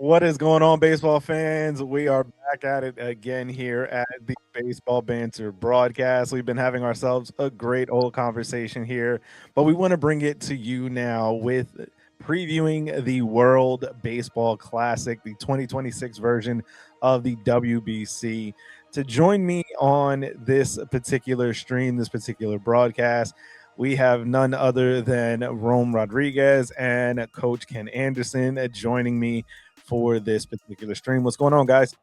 What is going on, baseball fans? We are back at it again here at the Baseball Banter Broadcast. We've been having ourselves a great old conversation here, but we want to bring it to you now with previewing the World Baseball Classic, the 2026 version of the WBC. To join me on this particular stream, this particular broadcast, we have none other than Rome Rodriguez and Coach Ken Anderson joining me for this particular stream. What's going on, guys?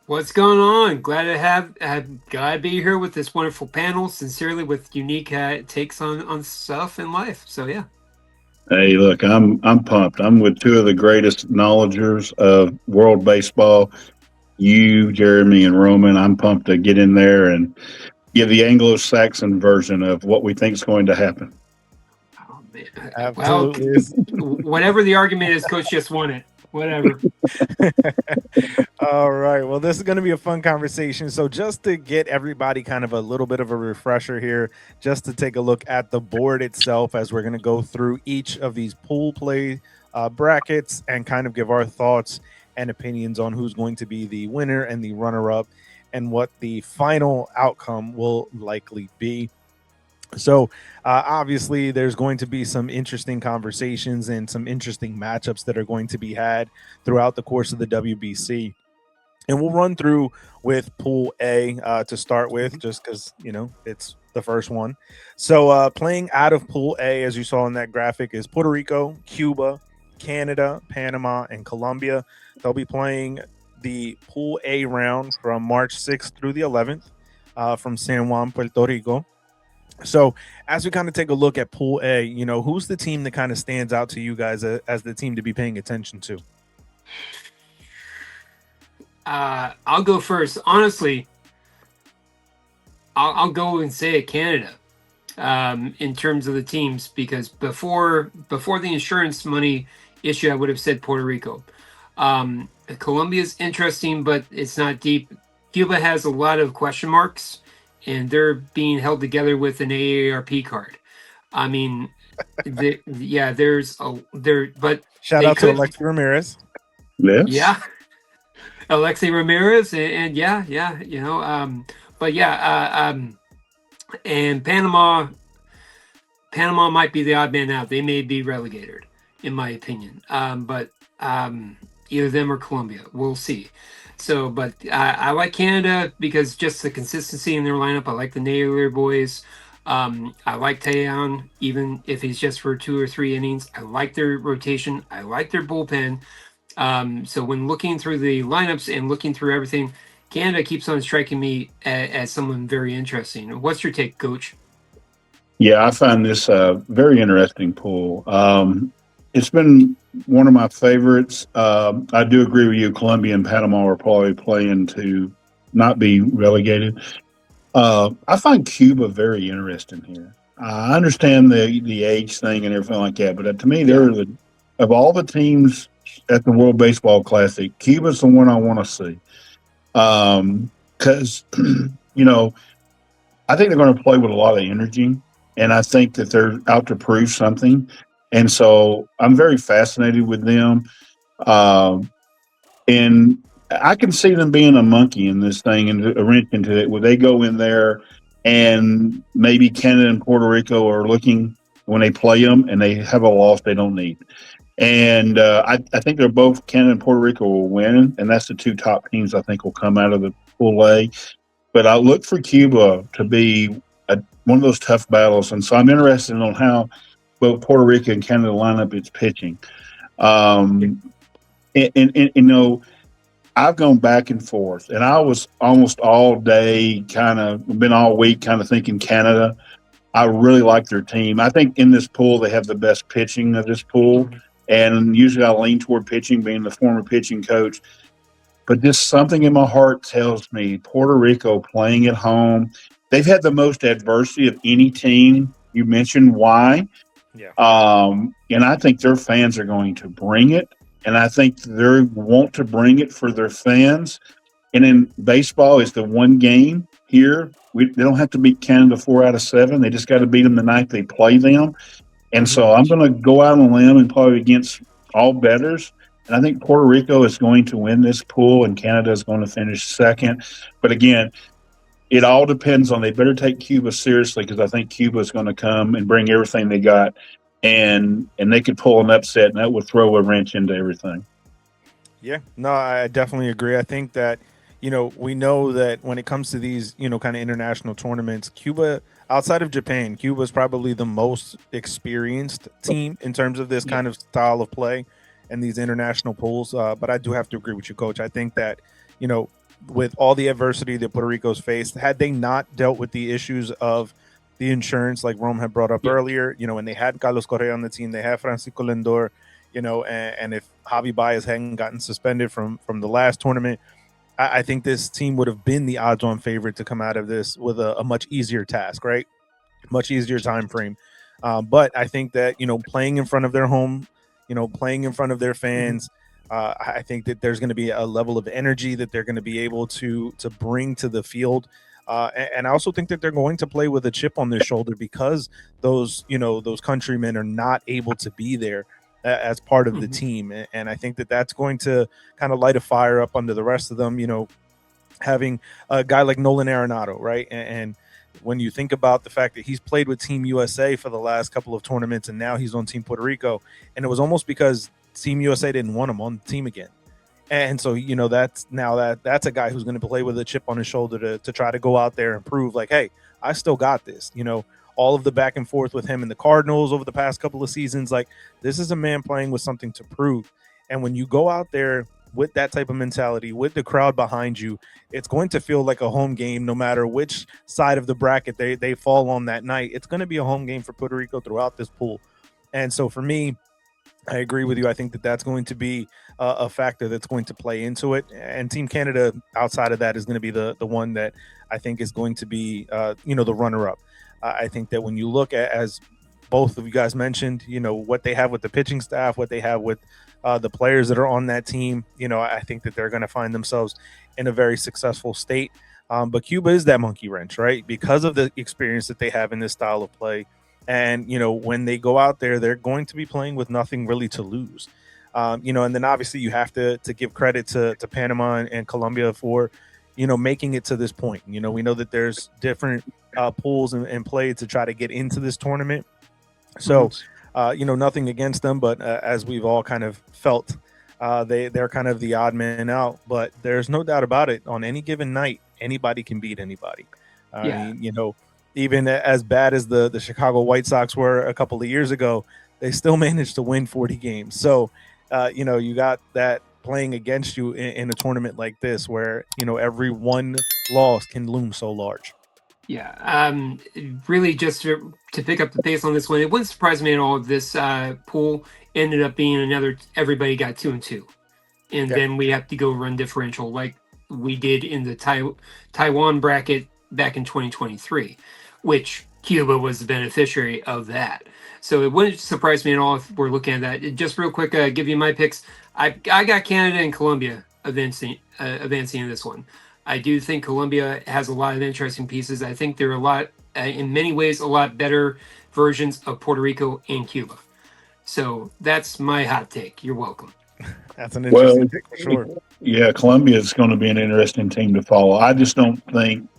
What's going on? Glad to be here with this wonderful panel. Sincerely, with unique takes on stuff in life. So yeah. Hey, look, I'm pumped. I'm with two of the greatest knowledgers of world baseball. You, Jeremy, and Roman. I'm pumped to get in there and give the Anglo-Saxon version of what we think is going to happen. Oh man. Absolutely. Well, whatever the argument is, Coach just won it. Whatever. All right. Well, this is going to be a fun conversation. So, just to get everybody kind of a little bit of a refresher here, just to take a look at the board itself as we're going to go through each of these pool play brackets and kind of give our thoughts and opinions on who's going to be the winner and the runner up and what the final outcome will likely be. So, obviously, there's going to be some interesting conversations and some interesting matchups that are going to be had throughout the course of the WBC. And we'll run through with Pool A to start with, just because, it's the first one. So, playing out of Pool A, as you saw in that graphic, is Puerto Rico, Cuba, Canada, Panama, and Colombia. They'll be playing the Pool A round from March 6th through the 11th from San Juan, Puerto Rico. So, as we kind of take a look at Pool A, who's the team that kind of stands out to you guys as the team to be paying attention to? I'll go first. Honestly, I'll go and say Canada in terms of the teams, because before the insurance money issue, I would have said Puerto Rico. Colombia's interesting, but it's not deep. Cuba has a lot of question marks, and they're being held together with an AARP card. I mean, but Shout out to Alexi Ramirez. Yes. Yeah, Alexi Ramirez, and and Panama might be the odd man out. They may be relegated, in my opinion. But either them or Colombia, we'll see. So, but I like Canada because just the consistency in their lineup. I like the Naylor boys. I like Taeyeon, even if he's just for 2 or 3 innings. I like their rotation. I like their bullpen. So when looking through the lineups and looking through everything, Canada keeps on striking me as someone very interesting. What's your take, Coach? Yeah, I find this a very interesting pool. It's been one of my favorites. I do agree with you. Colombia and Panama are probably playing to not be relegated. I find Cuba very interesting here. I understand the age thing and everything like that, but to me, they're of all the teams at the World Baseball Classic, Cuba's the one I want to see. Because, I think they're going to play with a lot of energy, and I think that they're out to prove something. And so I'm very fascinated with them. And I can see them being a monkey in this thing and a wrench into it, where they go in there and maybe Canada and Puerto Rico are looking when they play them and they have a loss they don't need. And I think they're both Canada and Puerto Rico will win, and that's the 2 top teams I think will come out of the Pool A. But I look for Cuba to be one of those tough battles, and so I'm interested in how both Puerto Rico and Canada line up its pitching. And I've gone back and forth, and I was almost all day been all week kind of thinking Canada. I really like their team. I think in this pool they have the best pitching of this pool, and usually I lean toward pitching, being the former pitching coach. But just something in my heart tells me Puerto Rico playing at home, they've had the most adversity of any team. You mentioned why. Yeah. And I think their fans are going to bring it. And I think they want to bring it for their fans. And in baseball, it's the one game here. They don't have to beat Canada 4 out of 7. They just got to beat them the night they play them. And so I'm going to go out on a limb and play against all bettors. And I think Puerto Rico is going to win this pool, and Canada is going to finish second. But again, it all depends on, they better take Cuba seriously, because I think Cuba is going to come and bring everything they got, and they could pull an upset, and that would throw a wrench into everything. Yeah, no, I definitely agree. I think that, we know that when it comes to these, kind of international tournaments, Cuba, outside of Japan, Cuba is probably the most experienced team in terms of this Yeah. kind of style of play and these international pools. But I do have to agree with you, Coach. I think that, you know, with all the adversity that Puerto Rico's faced, had they not dealt with the issues of the insurance, like Rome had brought up Yeah. earlier, and they had Carlos Correa on the team, they had Francisco Lindor, and if Javi Baez hadn't gotten suspended from the last tournament, I think this team would have been the odds-on favorite to come out of this with a much easier task, right? Much easier time frame. But I think that playing in front of their home, playing in front of their fans, I think that there's going to be a level of energy that they're going to be able to bring to the field. And I also think that they're going to play with a chip on their shoulder because those countrymen are not able to be there as part of the team. And I think that that's going to kind of light a fire up under the rest of them, having a guy like Nolan Arenado, right? And when you think about the fact that he's played with Team USA for the last couple of tournaments and now he's on Team Puerto Rico, and it was almost because Team USA didn't want him on the team again. And so, that's a guy who's going to play with a chip on his shoulder to try to go out there and prove like, hey, I still got this. All of the back and forth with him and the Cardinals over the past couple of seasons, like this is a man playing with something to prove. And when you go out there with that type of mentality, with the crowd behind you, it's going to feel like a home game no matter which side of the bracket they fall on that night. It's going to be a home game for Puerto Rico throughout this pool. And so for me, I agree with you. I think that that's going to be a factor that's going to play into it. And Team Canada, outside of that, is going to be the one that I think is going to be, the runner-up. I think that when you look at, as both of you guys mentioned, what they have with the pitching staff, what they have with the players that are on that team, I think that they're going to find themselves in a very successful state. But Cuba is that monkey wrench, right? Because of the experience that they have in this style of play. And, when they go out there, they're going to be playing with nothing really to lose. And then obviously you have to give credit to Panama and Colombia for, making it to this point. We know that there's different pools and play to try to get into this tournament. So, nothing against them, but as we've all kind of felt, they're kind of the odd man out. But there's no doubt about it. On any given night, anybody can beat anybody. I mean, even as bad as the Chicago White Sox were a couple of years ago, they still managed to win 40 games. So, you got that playing against you in a tournament like this where, every one loss can loom so large. Yeah, really just to pick up the pace on this one, it wouldn't surprise me at all if this pool ended up being another, everybody got 2-2. And then we have to go run differential like we did in the Taiwan bracket back in 2023, which Cuba was the beneficiary of that. So it wouldn't surprise me at all if we're looking at that. Just real quick, give you my picks. I got Canada and Colombia advancing in this one. I do think Colombia has a lot of interesting pieces. I think they're in many ways, a lot better versions of Puerto Rico and Cuba. So that's my hot take. You're welcome. That's an interesting pick for sure. Yeah, Colombia is going to be an interesting team to follow. I just don't think,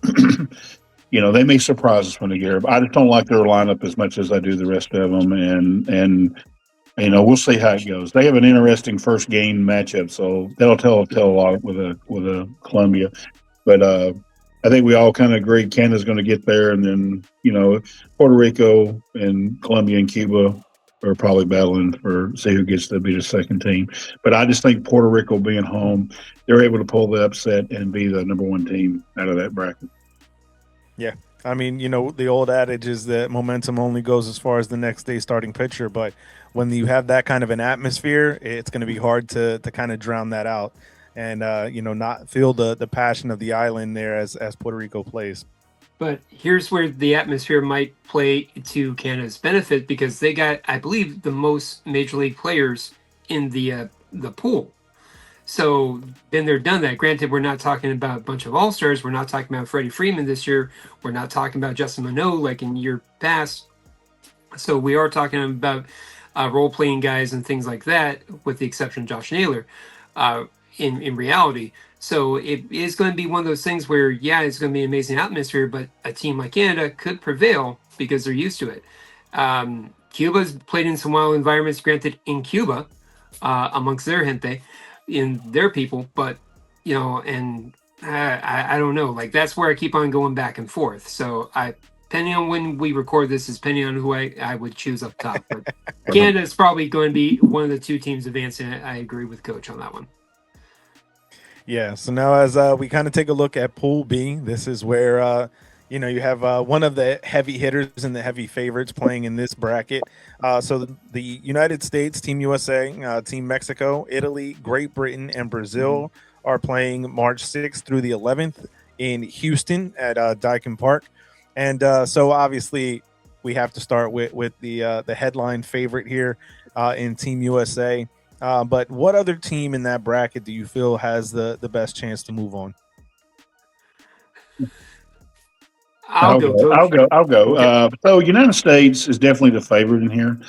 they may surprise us when they get here, but I just don't like their lineup as much as I do the rest of them. And we'll see how it goes. They have an interesting first game matchup, so that'll tell a lot with a Colombia. But I think we all kind of agree Canada's going to get there, and then Puerto Rico and Colombia and Cuba are probably battling for see who gets to be the second team. But I just think Puerto Rico being home, they're able to pull the upset and be the number one team out of that bracket. Yeah. I mean, the old adage is that momentum only goes as far as the next day starting pitcher. But when you have that kind of an atmosphere, it's going to be hard to kind of drown that out and, not feel the passion of the island there as Puerto Rico plays. But here's where the atmosphere might play to Canada's benefit because they got, I believe, the most major league players in the pool. So then they're done that. Granted, we're not talking about a bunch of all-stars. We're not talking about Freddie Freeman this year. We're not talking about Justin Minot like in year past. So we are talking about role-playing guys and things like that, with the exception of Josh Naylor, in reality. So it is going to be one of those things where, yeah, it's going to be an amazing atmosphere, but a team like Canada could prevail because they're used to it. Cuba's played in some wild environments, granted, in Cuba, amongst their gente, in their people, but, and I don't know. Like, that's where I keep on going back and forth. So depending on when we record this, is depending on who I would choose up top. But Canada is probably going to be one of the two teams advancing. I agree with Coach on that one. Yeah. So now, as we kind of take a look at Pool B, this is where you have one of the heavy hitters and the heavy favorites playing in this bracket. So the United States, Team USA, Team Mexico, Italy, Great Britain, and Brazil are playing March 6th through the 11th in Houston at Daikin Park. And so obviously we have to start with the headline favorite here in Team USA. But what other team in that bracket do you feel has the best chance to move on? I'll go. I'll go. Okay. So United States is definitely the favorite in here.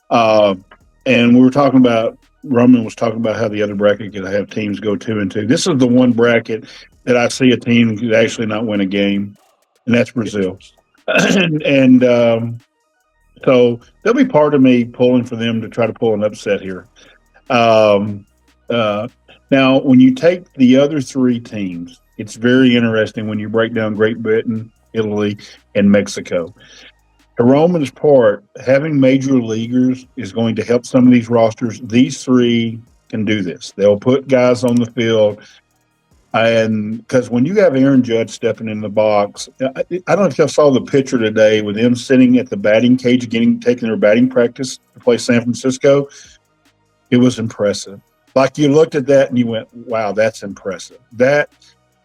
And we were talking about, Roman was talking about how the other bracket could have teams go 2-2. This is the one bracket that I see a team could actually not win a game, and that's Brazil. and so there'll be part of me pulling for them to try to pull an upset here. Now, when you take the other three teams, it's very interesting when you break down Great Britain, Italy, and Mexico. To Roman's part, having major leaguers is going to help some of these rosters. These three can do this. They'll put guys on the field. And because when you have Aaron Judge stepping in the box, I don't know if y'all saw the picture today with them sitting at the batting cage, taking their batting practice to play San Francisco. It was impressive. Like, you looked at that and you went, wow, that's impressive. That,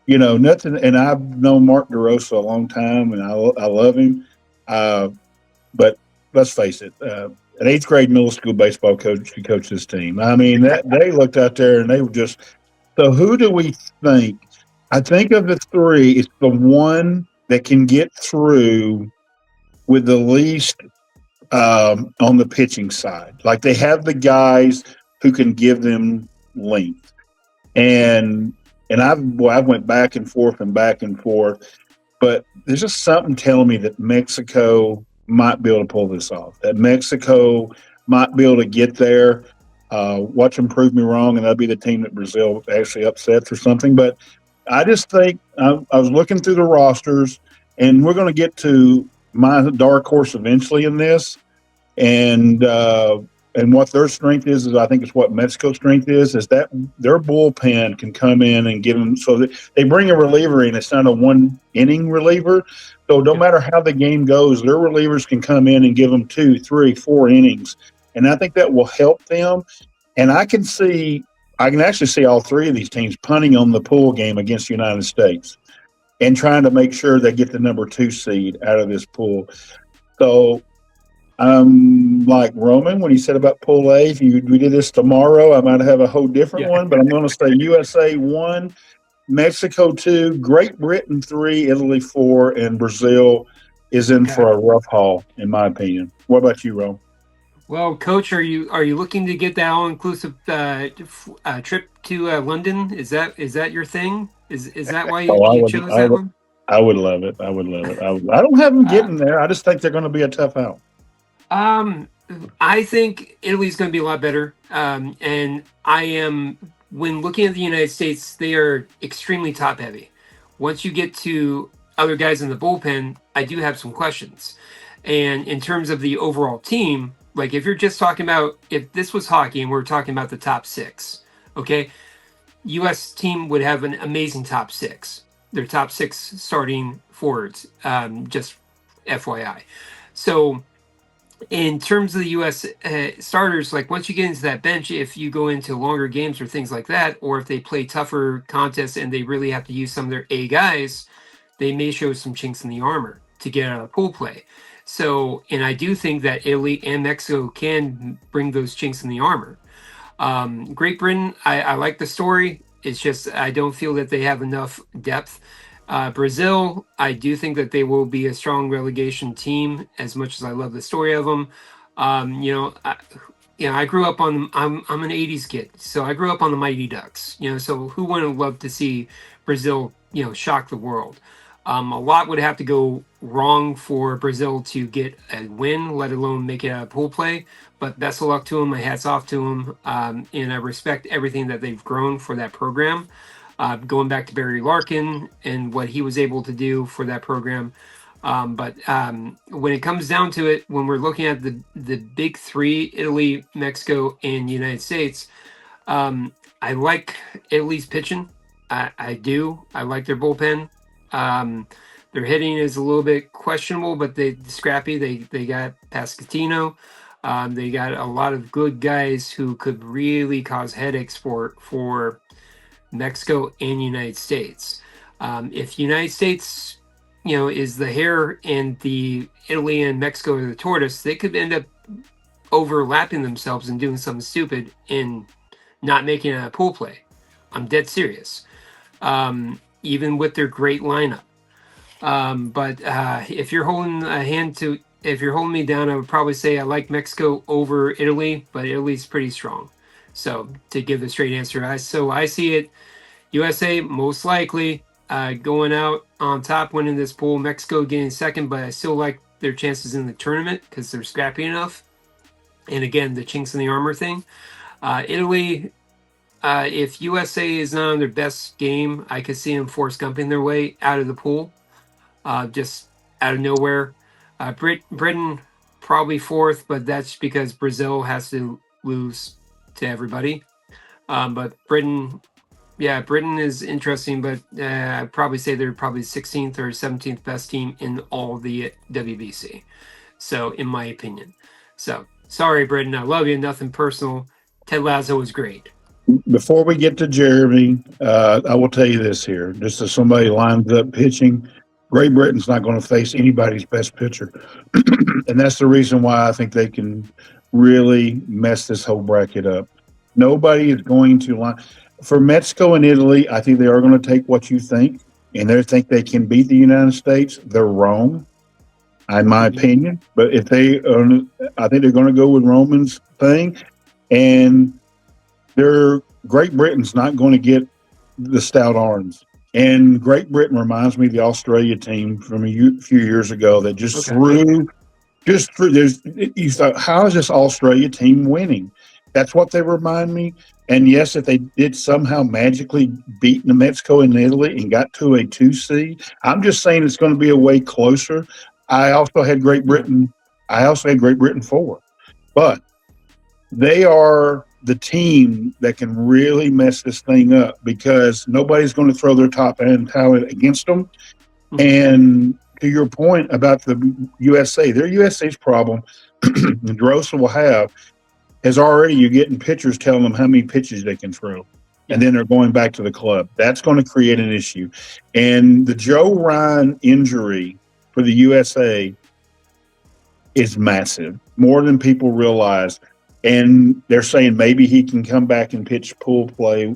nothing. And I've known Mark DeRosa a long time, and I love him. But let's face it, an eighth grade middle school baseball coach could coach this team. I mean, they looked out there and they were just. So who do we think? I think of the three, it's the one that can get through with the least on the pitching side. Like, they have the guys who can give them length. And I went back and forth, but there's just something telling me that Mexico might be able to pull this off, that Mexico might be able to get there. Watch them prove me wrong, and that'll be the team that Brazil actually upsets or something. But I just think I was looking through the rosters, and we're going to get to my dark horse eventually in this. And what their strength is I think it's what Mexico's strength is that their bullpen can come in and give them. So they bring a reliever in. It's not a one-inning reliever. So no matter how the game goes, their relievers can come in and give them 2, 3, 4 innings. And I think that will help them. And I can actually see all three of these teams punting on the pool game against the United States and trying to make sure they get the number 2 seed out of this pool. So like Roman, when he said about Pool A, if we did this tomorrow, I might have a whole different one, but I'm going to say USA 1, Mexico 2, Great Britain 3, Italy 4, and Brazil is in for a rough haul, in my opinion. What about you, Ro? Well, Coach, are you looking to get that all-inclusive trip to London? Is that your thing? Is that why you chose that one? I would love it. I don't have them getting there. I just think they're going to be a tough out. I think Italy's going to be a lot better. And when looking at the United States, they are extremely top-heavy. Once you get to other guys in the bullpen, I do have some questions. And in terms of the overall team, like, if you're just talking about, if this was hockey and we're talking about the top 6, okay, U.S. team would have an amazing top 6. Their top 6 starting forwards, just FYI. So in terms of the U.S. Starters, like, once you get into that bench, if you go into longer games or things like that, or if they play tougher contests and they really have to use some of their A guys, they may show some chinks in the armor to get out of pool play. So, and I do think that Italy and Mexico can bring those chinks in the armor. Great Britain, I like the story. It's just I don't feel that they have enough depth. Brazil, I do think that they will be a strong relegation team, as much as I love the story of them. You know, I grew up on. I'm an '80s kid, so I grew up on the Mighty Ducks. You know, so who wouldn't love to see Brazil, shock the world? A lot would have to go wrong for Brazil to get a win, let alone make it a pool play. But best of luck to them. My hats off to them, and I respect everything that they've grown for that program. Going back to Barry Larkin and what he was able to do for that program. But when it comes down to it, when we're looking at the big three, Italy, Mexico, and United States, I like Italy's pitching. I do. I like their bullpen. Their hitting is a little bit questionable, but they scrappy. They got Pascatino. They got a lot of good guys who could really cause headaches for Mexico and United States. If United States, is the hare and the Italy and Mexico are the tortoise, they could end up overlapping themselves and doing something stupid and not making a pool play. I'm dead serious. Even with their great lineup. But if you're holding if you're holding me down, I would probably say I like Mexico over Italy, but Italy's pretty strong. So to give the straight answer, I see it. USA most likely going out on top, winning this pool. Mexico getting second, but I still like their chances in the tournament because they're scrappy enough. And again, the chinks in the armor thing. Italy, if USA is not on their best game, I could see them force gumping their way out of the pool, just out of nowhere. Britain probably fourth, but that's because Brazil has to lose to everybody. But Britain is interesting, but I'd probably say they're probably 16th or 17th best team in all the WBC. So, in my opinion. So, sorry, Britain. I love you. Nothing personal. Ted Lasso was great. Before we get to Jeremy, I will tell you this here. Just as somebody lines up pitching, Great Britain's not going to face anybody's best pitcher. And that's the reason why I think they can really mess this whole bracket up. Nobody is going to line. For Mexico and Italy, I think they are going to take what you think, and they think they can beat the United States. They're wrong, in my opinion. But if they, I think they're going to go with Roman's thing, and Great Britain's not going to get the stout arms. And Great Britain reminds me of the Australia team from a few years ago that just threw. You thought, how is this Australia team winning? That's what they remind me. And yes, if they did somehow magically beat New Mexico and Italy and got to a 2 seed, I'm just saying it's going to be a way closer. I also had Great Britain 4, but they are the team that can really mess this thing up because nobody's going to throw their top end talent against them. And to your point about the USA, their USA's problem, and Drosa will have, is already you're getting pitchers telling them how many pitches they can throw. And then they're going back to the club. That's going to create an issue. And the Joe Ryan injury for the USA is massive, more than people realize. And they're saying maybe he can come back and pitch pool play.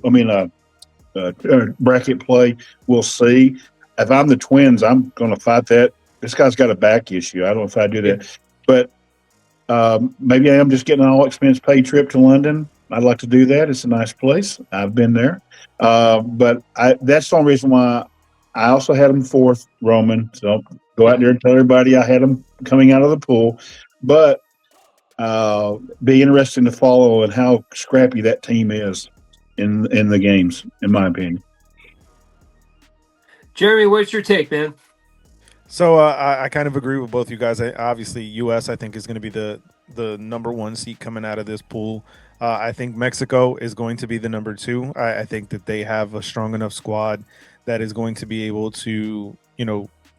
Bracket play. We'll see. If I'm the Twins, I'm going to fight that. This guy's got a back issue. I don't know if I do that. But maybe I am just getting an all-expense paid trip to London. I'd like to do that. It's a nice place. I've been there. But that's the only reason why I also had him fourth, Roman. So go out there and tell everybody I had him coming out of the pool. But be interesting to follow and how scrappy that team is in the games, in my opinion. Jeremy, what's your take, man? So I kind of agree with both you guys. Obviously, U.S. I think is going to be the number 1 seed coming out of this pool. I think Mexico is going to be the number 2. I think that they have a strong enough squad that is going to be able to,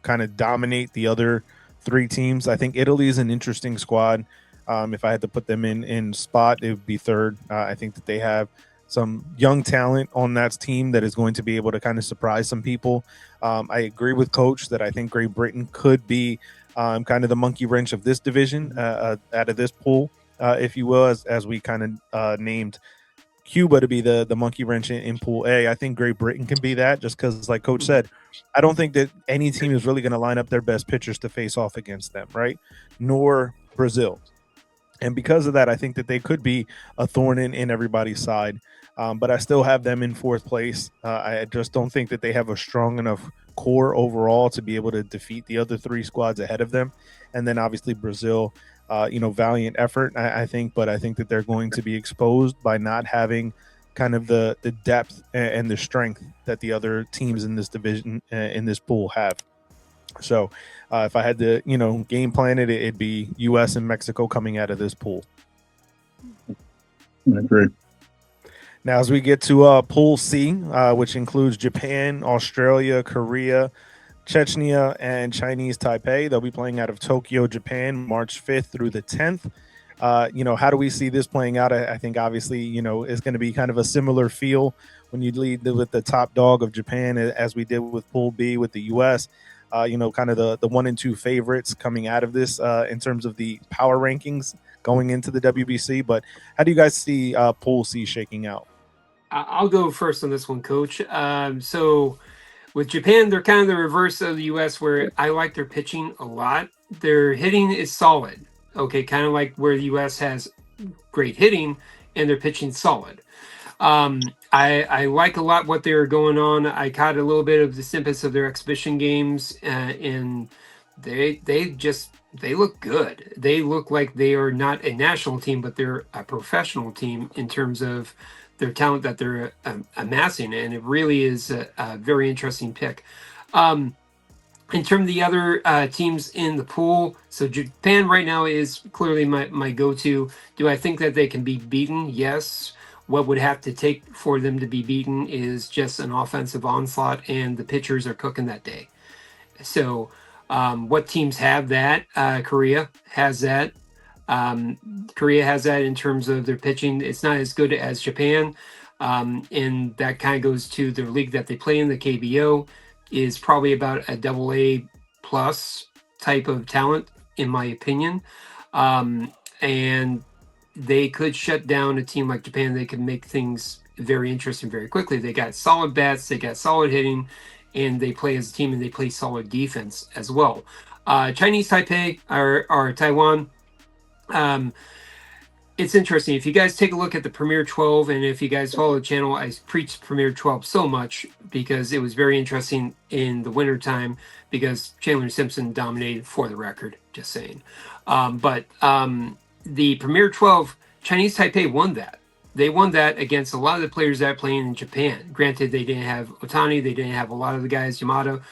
kind of dominate the other 3 teams. I think Italy is an interesting squad. If I had to put them in spot, it would be 3rd. I think that they have some young talent on that team that is going to be able to kind of surprise some people. I agree with Coach that I think Great Britain could be kind of the monkey wrench of this division out of this pool, if you will, as we kind of named Cuba to be the monkey wrench in Pool A. I think Great Britain can be that just because, like Coach said, I don't think that any team is really going to line up their best pitchers to face off against them, right? Nor Brazil. And because of that, I think that they could be a thorn in everybody's side. But I still have them in fourth place. I just don't think that they have a strong enough core overall to be able to defeat the other three squads ahead of them. And then obviously Brazil, valiant effort, I think, but I think that they're going to be exposed by not having kind of the depth and the strength that the other teams in this division, in this pool, have. So if I had to, game plan it, it'd be U.S. and Mexico coming out of this pool. I agree. Now, as we get to Pool C, which includes Japan, Australia, Korea, Chechnya, and Chinese Taipei, they'll be playing out of Tokyo, Japan, March 5th through the 10th. How do we see this playing out? I think obviously, it's going to be kind of a similar feel when you lead with the top dog of Japan, as we did with Pool B with the U.S. Kind of the 1 and 2 favorites coming out of this in terms of the power rankings going into the WBC. But how do you guys see Pool C shaking out? I'll go first on this one, Coach. So with Japan, they're kind of the reverse of the U.S., where I like their pitching a lot. Their hitting is solid. Okay, kind of like where the U.S. has great hitting and their pitching solid. I like a lot what they're going on. I caught a little bit of the snippets of their exhibition games, and they look good. They look like they are not a national team, but they're a professional team in terms of their talent that they're amassing, and it really is a very interesting pick. In terms of the other teams in the pool, so Japan right now is clearly my go-to. Do I think that they can be beaten? Yes. What would have to take for them to be beaten is just an offensive onslaught, and the pitchers are cooking that day. So what teams have that? Korea has that. Korea has that in terms of their pitching. It's not as good as Japan. And that kind of goes to their league that they play in. The KBO is probably about a AA plus type of talent, in my opinion. And they could shut down a team like Japan. They could make things very interesting very quickly. They got solid bats, they got solid hitting, and they play as a team, and they play solid defense as well. Chinese Taipei or Taiwan, it's interesting. If you guys take a look at the Premier 12, and if you guys follow the channel, I preach Premier 12 so much because it was very interesting in the wintertime because Chandler Simpson dominated, for the record, just saying. But the Premier 12, Chinese Taipei won that. They won that against a lot of the players that are playing in Japan. Granted, they didn't have Otani. They didn't have a lot of the guys, Yamato.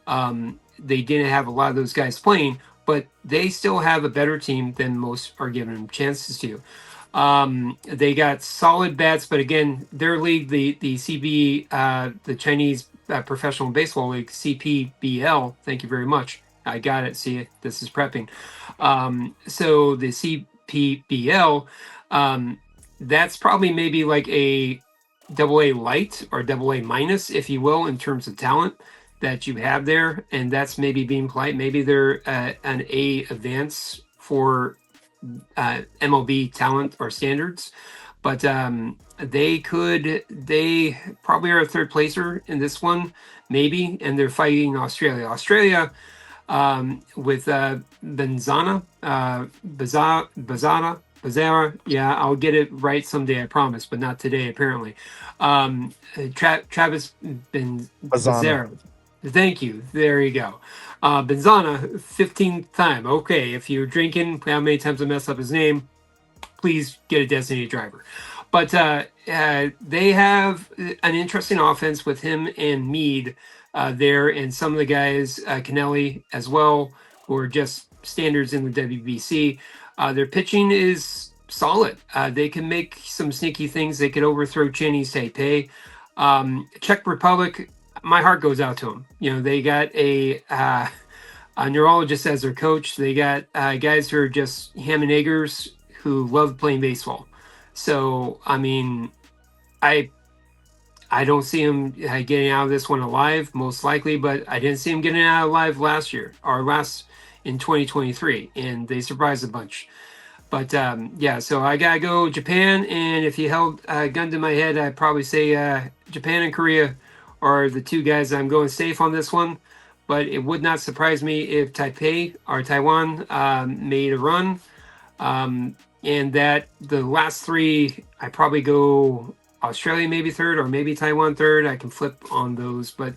They didn't have a lot of those guys playing, but they still have a better team than most are giving them chances to. They got solid bats, but again, their league, the CB, the Chinese Professional Baseball League, CPBL, thank you very much. I got it. See, this is prepping. So the CPBL, that's probably maybe like a AA light or AA minus, if you will, in terms of talent that you have there. And that's maybe being polite. Maybe they're an A advance for MLB talent or standards. But they probably are a third placer in this one, maybe. And they're fighting Australia. Australia, with Benzana, Bazara. Yeah, I'll get it right someday, I promise, but not today, apparently. Travis Bazara. Thank you. There you go. Benzana, 15th time. Okay, if you're drinking, how many times I mess up his name, please get a designated driver. But they have an interesting offense with him and Meade there, and some of the guys, Kennelly as well, who are just standards in the WBC. Their pitching is solid. They can make some sneaky things. They could overthrow Chinese Taipei. Czech Republic, my heart goes out to them. You know, they got a neurologist as their coach. They got guys who are just ham and eggers who love playing baseball. So, I mean, I don't see him getting out of this one alive, most likely, but I didn't see him getting out alive last year or in 2023, and they surprised a bunch. But yeah, so I gotta go Japan, and if you held a gun to my head, I'd probably say Japan and Korea are the two guys I'm going safe on this one. But it would not surprise me if Taipei or Taiwan made a run. And that the last three, I probably go Australia maybe third or maybe Taiwan third. I can flip on those, but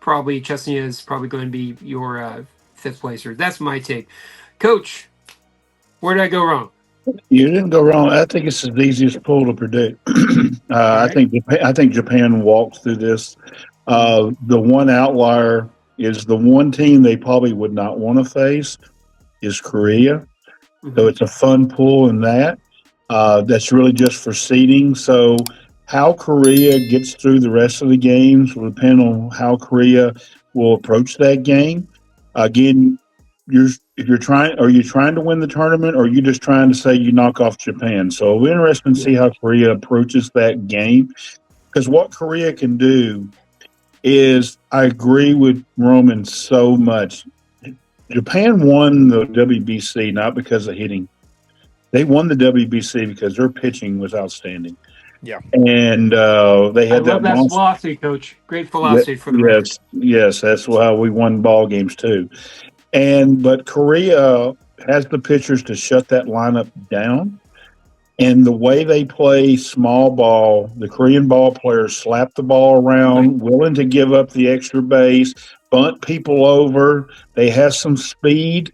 probably Chesney is probably going to be your fifth placer. That's my take. Coach, where did I go wrong? You didn't go wrong. I think it's the easiest pool to predict. All I right. think Japan walks through this. The one outlier is the one team they probably would not want to face is Korea. So Mm-hmm. it's a fun pool in that. That's really just for seeding. So how Korea gets through the rest of the games will depend on how Korea will approach that game. Again, you're if you're trying, are you trying to win the tournament, or are you just trying to say you knock off Japan? So it'll be interesting to Yeah. see how Korea approaches that game. Because what Korea can do is, I agree with Roman so much. Japan won the WBC not because of hitting. They won the WBC because their pitching was outstanding, Yeah. and they I had love that that monster. philosophy, Coach. Great philosophy for the record. Yes, that's how we won ball games too. But Korea has the pitchers to shut that lineup down. And the way they play small ball, the Korean ball players slap the ball Right. around, willing to give up the extra base, bunt people over. They have some speed.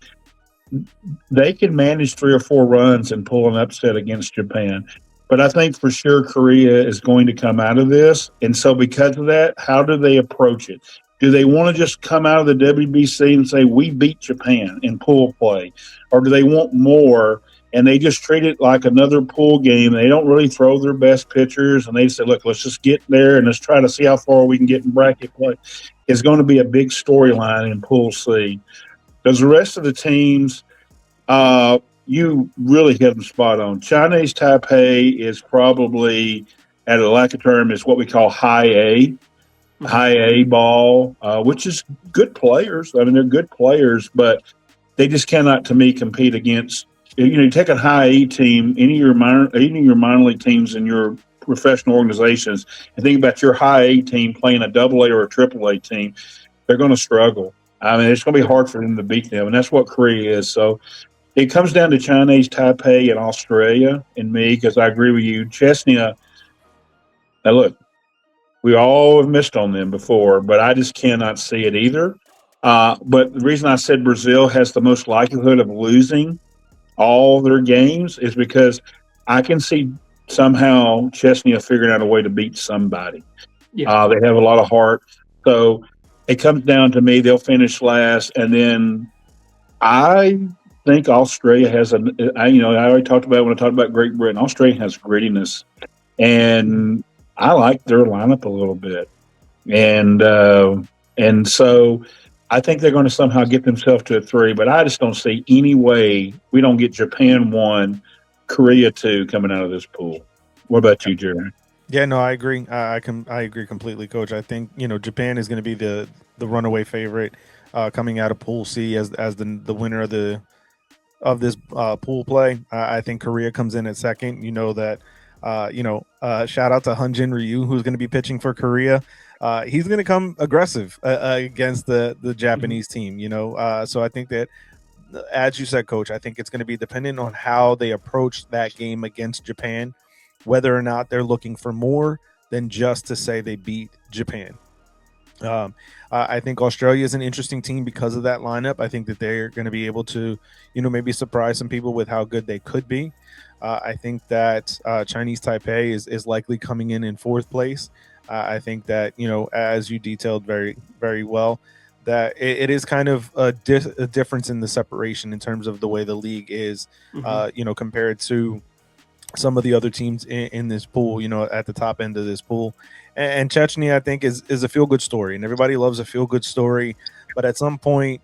They can manage 3 or 4 runs and pull an upset against Japan. But I think for sure Korea is going to come out of this. And so, because of that, how do they approach it? Do they want to just come out of the WBC and say, we beat Japan in pool play? Or do they want more and they just treat it like another pool game? They don't really throw their best pitchers and they say, look, let's just get there and let's try to see how far we can get in bracket play. It's going to be a big storyline in Pool C. Because the rest of the teams, you really hit them spot on. Chinese Taipei is probably, at a lack of term, is what we call Mm-hmm. high A ball, which is good players. I mean, they're good players, but they just cannot, to me, compete against. You take a high A team, any of your minor league teams in your professional organizations, and think about your high A team playing a double A or a triple A team. They're going to struggle. I mean, it's going to be hard for them to beat them, and that's what Korea is. So it comes down to Chinese Taipei and Australia and me, because I agree with you. Chesnia, now look, we all have missed on them before, but I just cannot see it either. But the reason I said Brazil has the most likelihood of losing all their games is because I can see somehow Chesnia figuring out a way to beat somebody. Yeah. They have a lot of heart. So it comes down to me. They'll finish last. And then I think Australia has I already talked about it when I talked about Great Britain. Australia has grittiness, and I like their lineup a little bit, and so I think they're going to somehow get themselves to a 3. But I just don't see any way we don't get Japan 1, Korea 2 coming out of this pool. What about you, Jerry? Yeah, no, I agree. I agree completely, Coach. I think Japan is going to be the runaway favorite coming out of Pool C as the winner of this pool play. I think Korea comes in at second. You know that. Shout out to Hyunjin Ryu, who's going to be pitching for Korea. He's going to come aggressive against the Japanese team. So I think that, as you said, Coach, I think it's going to be dependent on how they approach that game against Japan, whether or not they're looking for more than just to say they beat Japan. I think Australia is an interesting team because of that lineup. I think that they're going to be able to, maybe surprise some people with how good they could be. I think that Chinese Taipei is likely coming in fourth place. I think that, as you detailed very, very well, that it is kind of a difference in the separation in terms of the way the league is, compared to some of the other teams in this pool, at the top end of this pool. And Chechnya, I think, is a feel good story, and everybody loves a feel good story. But at some point,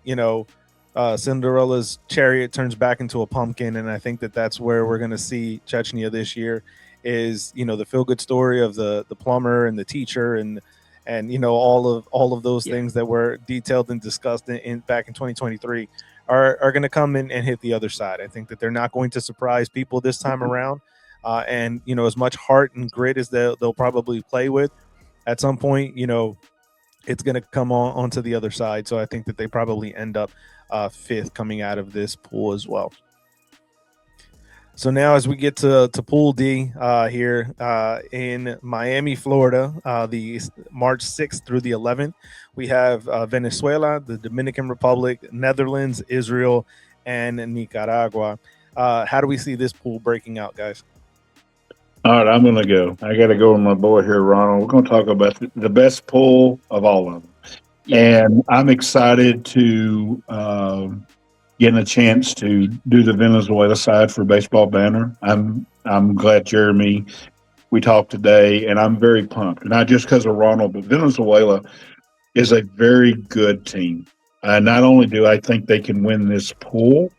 Cinderella's chariot turns back into a pumpkin, and I think that that's where we're going to see Chechnya this year. Is the feel good story of the plumber and the teacher and all of those things that were detailed and discussed in back in 2023 are going to come in and hit the other side. I think that they're not going to surprise people this time around. And as much heart and grit as they'll probably play with, at some point, it's going to come onto the other side. So I think that they probably end up fifth coming out of this pool as well. So now, as we get to Pool D here in Miami, Florida, the March 6th through the 11th, we have Venezuela, the Dominican Republic, Netherlands, Israel, and Nicaragua. How do we see this pool breaking out, guys? All right, I'm going to go. I got to go with my boy here, Ronald. We're going to talk about the best pool of all of them. Yeah. And I'm excited to getting a chance to do the Venezuela side for Baseball Banner. I'm glad, Jeremy, we talked today, and I'm very pumped. Not just because of Ronald, but Venezuela is a very good team. Not only do I think they can win this pool,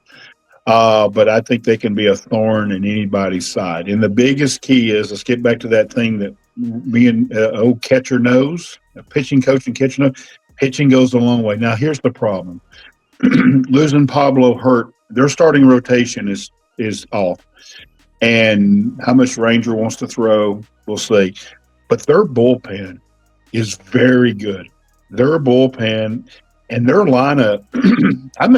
but I think they can be a thorn in anybody's side. And the biggest key is, let's get back to that thing that me and old catcher knows, a pitching coach and catcher knows, pitching goes a long way. Now, here's the problem. Losing Pablo hurt, their starting rotation is off. And how much Ranger wants to throw, we'll see. But their bullpen is very good. Their bullpen and their lineup, I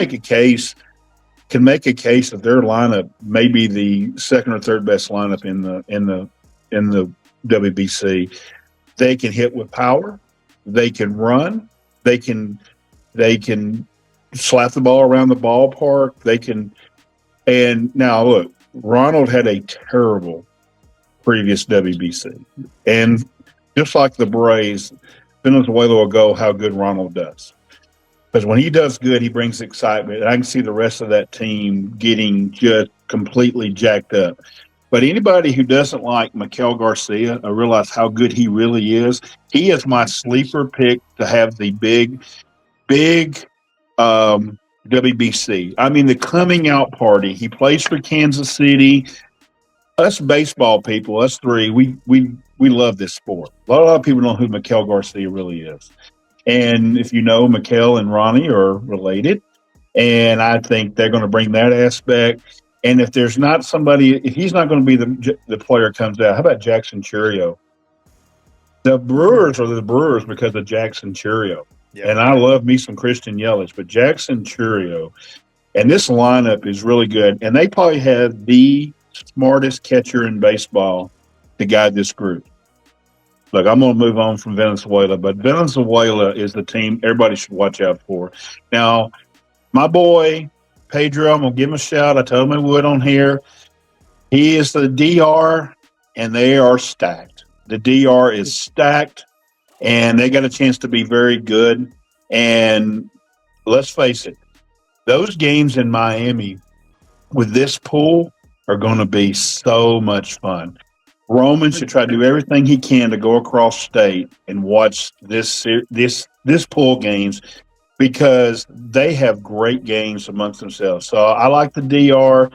can make a case that their lineup may be the second or third best lineup in the WBC. They can hit with power. They can run. They can slap the ball around the ballpark. They can. And now look, Ronald had a terrible previous WBC, and just like the Braves, Venezuela will go how good Ronald does. Because when he does good, he brings excitement. And I can see the rest of that team getting just completely jacked up. But anybody who doesn't like Miguel Garcia, I realize how good he really is. He is my sleeper pick to have the big WBC. I mean, the coming out party. He plays for Kansas City. Us baseball people, us three, we love this sport. A lot of people don't know who Miguel Garcia really is. And if you know, Miguel and Ronnie are related. And I think they're going to bring that aspect. And if there's not somebody, if he's not going to be the player comes out, how about Jackson Churio? The Brewers are the Brewers because of Jackson Churio. Yeah. And I love me some Christian Yelich, but Jackson Churio. And this lineup is really good. And they probably have the smartest catcher in baseball to guide this group. Look, I'm going to move on from Venezuela, but Venezuela is the team everybody should watch out for. Now, my boy, Pedro, I'm going to give him a shout. I told him I would on here. He is the DR, and they are stacked. The DR is stacked, and they got a chance to be very good. And let's face it, those games in Miami with this pool are going to be so much fun. Roman should try to do everything he can to go across state and watch this pool games because they have great games amongst themselves. So I like the DR.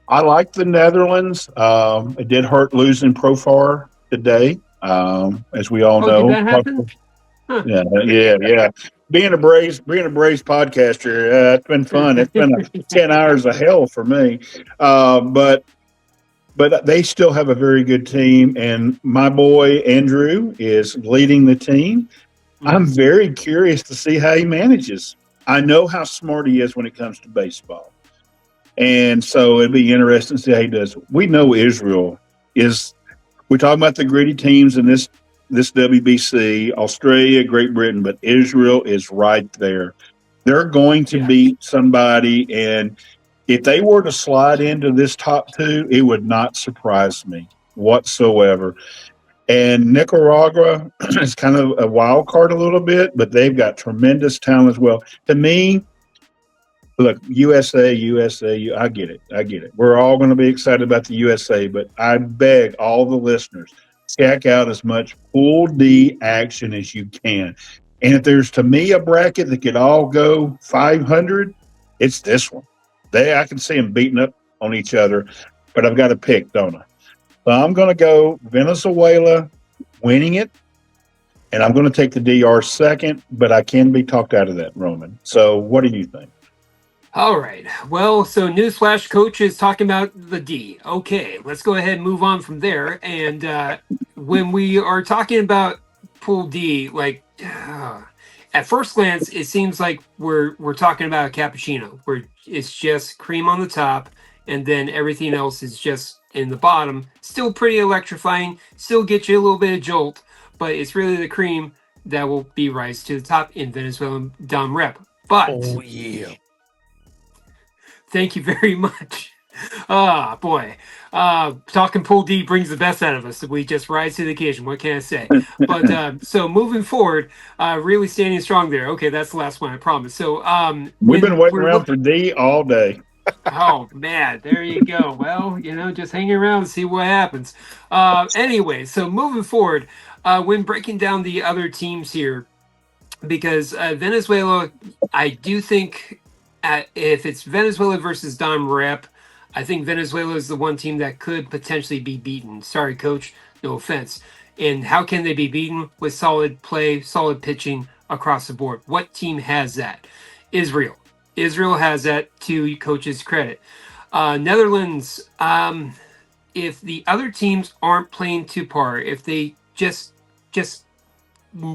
I like the Netherlands. It did hurt losing Profar today, as we all know. Did that happen? Huh. Yeah. Being a Braves podcaster, it's been fun. It's been 10 hours of hell for me, But they still have a very good team, and my boy Andrew is leading the team. I'm very curious to see how he manages. I know how smart he is when it comes to baseball, and so it'd be interesting to see how he does. We know Israel is. We're talking about the gritty teams in this WBC, Australia, Great Britain, but Israel is right there. They're going to beat somebody, and if they were to slide into this top two, it would not surprise me whatsoever. And Nicaragua is kind of a wild card a little bit, but they've got tremendous talent as well. To me, look, USA, I get it. We're all going to be excited about the USA, but I beg all the listeners, check out as much Pool D action as you can. And if there's, to me, a bracket that could all go 500, it's this one. I can see them beating up on each other, but I've got to pick, don't I? So I'm going to go Venezuela winning it, and I'm going to take the DR second, but I can be talked out of that, Roman. So what do you think? All right. Well, so newsflash, coach is talking about the D. Okay, let's go ahead and move on from there. And when we are talking about Pool D, like at first glance, it seems like we're talking about a cappuccino, where it's just cream on the top and then everything else is just in the bottom. Still pretty electrifying, still get you a little bit of jolt, but it's really the cream that will be rise to the top in Venezuelan Dom Rep. But Oh yeah. thank you very much. Ah, boy. Talking Pool D brings the best out of us. We just rise to the occasion. What can I say? But so moving forward, really standing strong there. Okay, that's the last one, I promise. So We've been when waiting we're around for D all day. oh man, there you go. Well, just hanging around and see what happens. Anyway, so moving forward, when breaking down the other teams here, because Venezuela, I do think if it's Venezuela versus Dom Rep, I think Venezuela is the one team that could potentially be beaten. Sorry, coach, no offense. And how can they be beaten? With solid play, solid pitching across the board. What team has that? Israel. Israel has that, to coach's credit. Netherlands, if the other teams aren't playing to par, if they just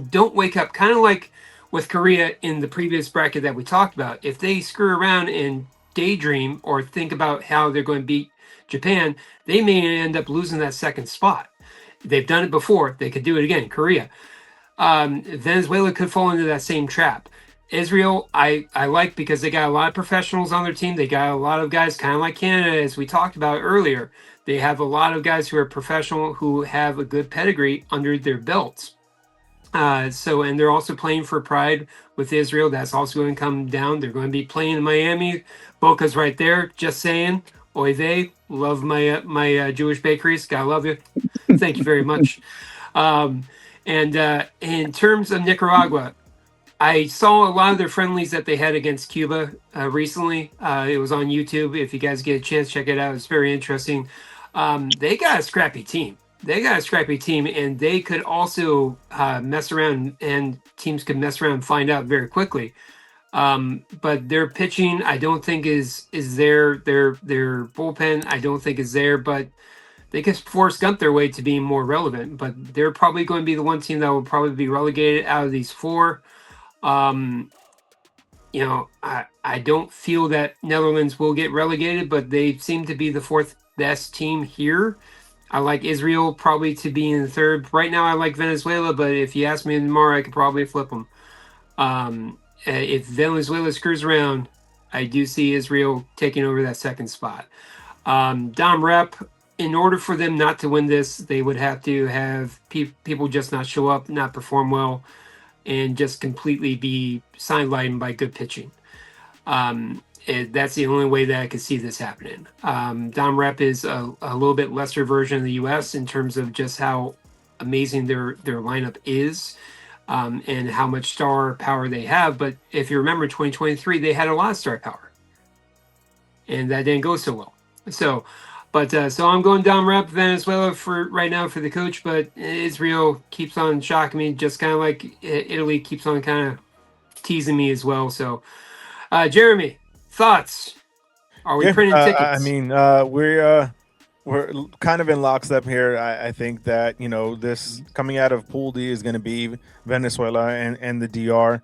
don't wake up, kind of like with Korea in the previous bracket that we talked about, if they screw around and daydream or think about how they're going to beat Japan, they may end up losing that second spot. They've done it before. They could do it again. Korea. Venezuela could fall into that same trap. Israel, I like because they got a lot of professionals on their team. They got a lot of guys, kind of like Canada, as we talked about earlier. They have a lot of guys who are professional, who have a good pedigree under their belts. And they're also playing for pride with Israel. That's also going to come down. They're going to be playing in Miami. Boca's right there. Just saying. Oy vey. Love my Jewish bakeries. Gotta love you. Thank you very much. And in terms of Nicaragua, I saw a lot of their friendlies that they had against Cuba recently. It was on YouTube. If you guys get a chance, check it out. It's very interesting. They got a scrappy team. And they could also mess around, and teams could mess around and find out very quickly. But their pitching, I don't think is there. Their bullpen, I don't think is there. But they could Forrest Gump their way to being more relevant. But they're probably going to be the one team that will probably be relegated out of these four. I don't feel that Netherlands will get relegated, but they seem to be the fourth best team here. I like Israel probably to be in the third. Right now, I like Venezuela, but if you ask me tomorrow, I could probably flip them. If Venezuela screws around, I do see Israel taking over that second spot. Dom Rep, in order for them not to win this, they would have to have people just not show up, not perform well, and just completely be sidelined by good pitching. That's the only way that I could see this happening. Dom Rep is a little bit lesser version of the U.S. in terms of just how amazing their lineup is, and how much star power they have. But if you remember 2023, they had a lot of star power, and that didn't go so well. So I'm going Dom Rep, Venezuela for right now for the coach, but Israel keeps on shocking me, just kind of like Italy keeps on kind of teasing me as well. So, Jeremy, thoughts? Are we printing tickets? I mean, we're kind of in lockstep here. I think that this coming out of Pool D is going to be Venezuela and the DR.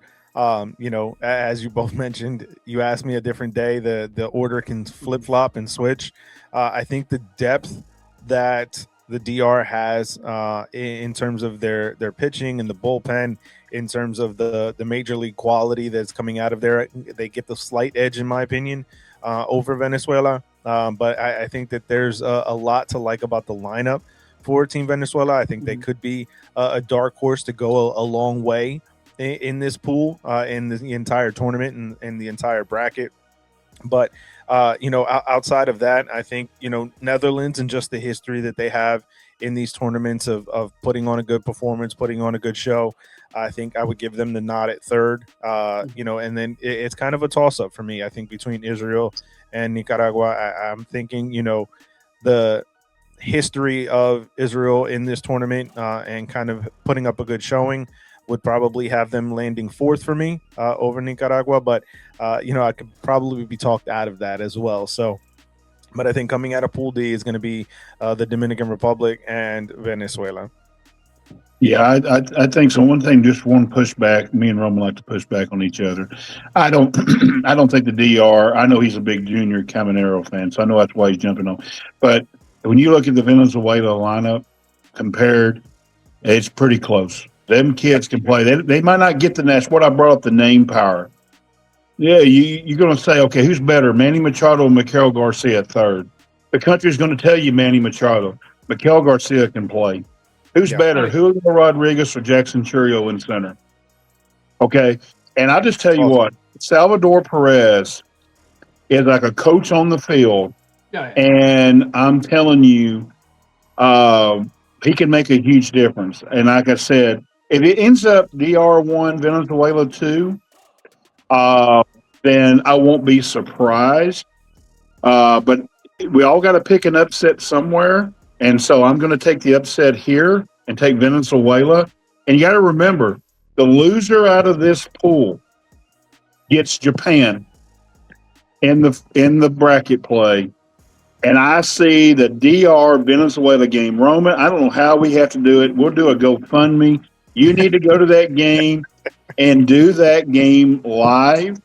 As you both mentioned, you asked me a different day. The order can flip flop and switch. I think the depth that the DR has in terms of their pitching and the bullpen, in terms of the major league quality that's coming out of there, they get the slight edge, in my opinion, over Venezuela. But I think that there's a lot to like about the lineup for Team Venezuela. I think they could be a dark horse to go a long way in this pool, in the entire tournament and the entire bracket. But outside of that, I think Netherlands and just the history that they have in these tournaments of putting on a good performance, putting on a good show, I think I would give them the nod at third. And then it's kind of a toss up for me. I think between Israel and Nicaragua, I'm thinking the history of Israel in this tournament and kind of putting up a good showing would probably have them landing fourth for me over Nicaragua, but I could probably be talked out of that as well. So, but I think coming out of Pool D is going to be the Dominican Republic and Venezuela. Yeah, I think so. One thing, just one pushback. Me and Roman like to push back on each other. I don't I don't think the DR. I know he's a big Junior Caminero fan, so I know that's why he's jumping on. But when you look at the Venezuela lineup compared, it's pretty close. Them kids can play. They might not get the national. What I brought up the name power. Yeah, you're going to say, okay, who's better, Manny Machado or Miguel Garcia third? The country's going to tell you Manny Machado. Miguel Garcia can play. Who's Yeah. better, Julio Rodriguez or Jackson Churio in center? Okay, and I'll just tell you Awesome. what, Salvador Perez is like a coach on the field, Yeah, and I'm telling you, he can make a huge difference. And like I said, if it ends up DR1, Venezuela 2, uh, then I won't be surprised. But we all got to pick an upset somewhere. And so I'm going to take the upset here and take Venezuela. And you got to remember, the loser out of this pool gets Japan in the bracket play. And I see the DR Venezuela game. Roman, I don't know how we have to do it. We'll do a GoFundMe. You need to go to that game and do that game live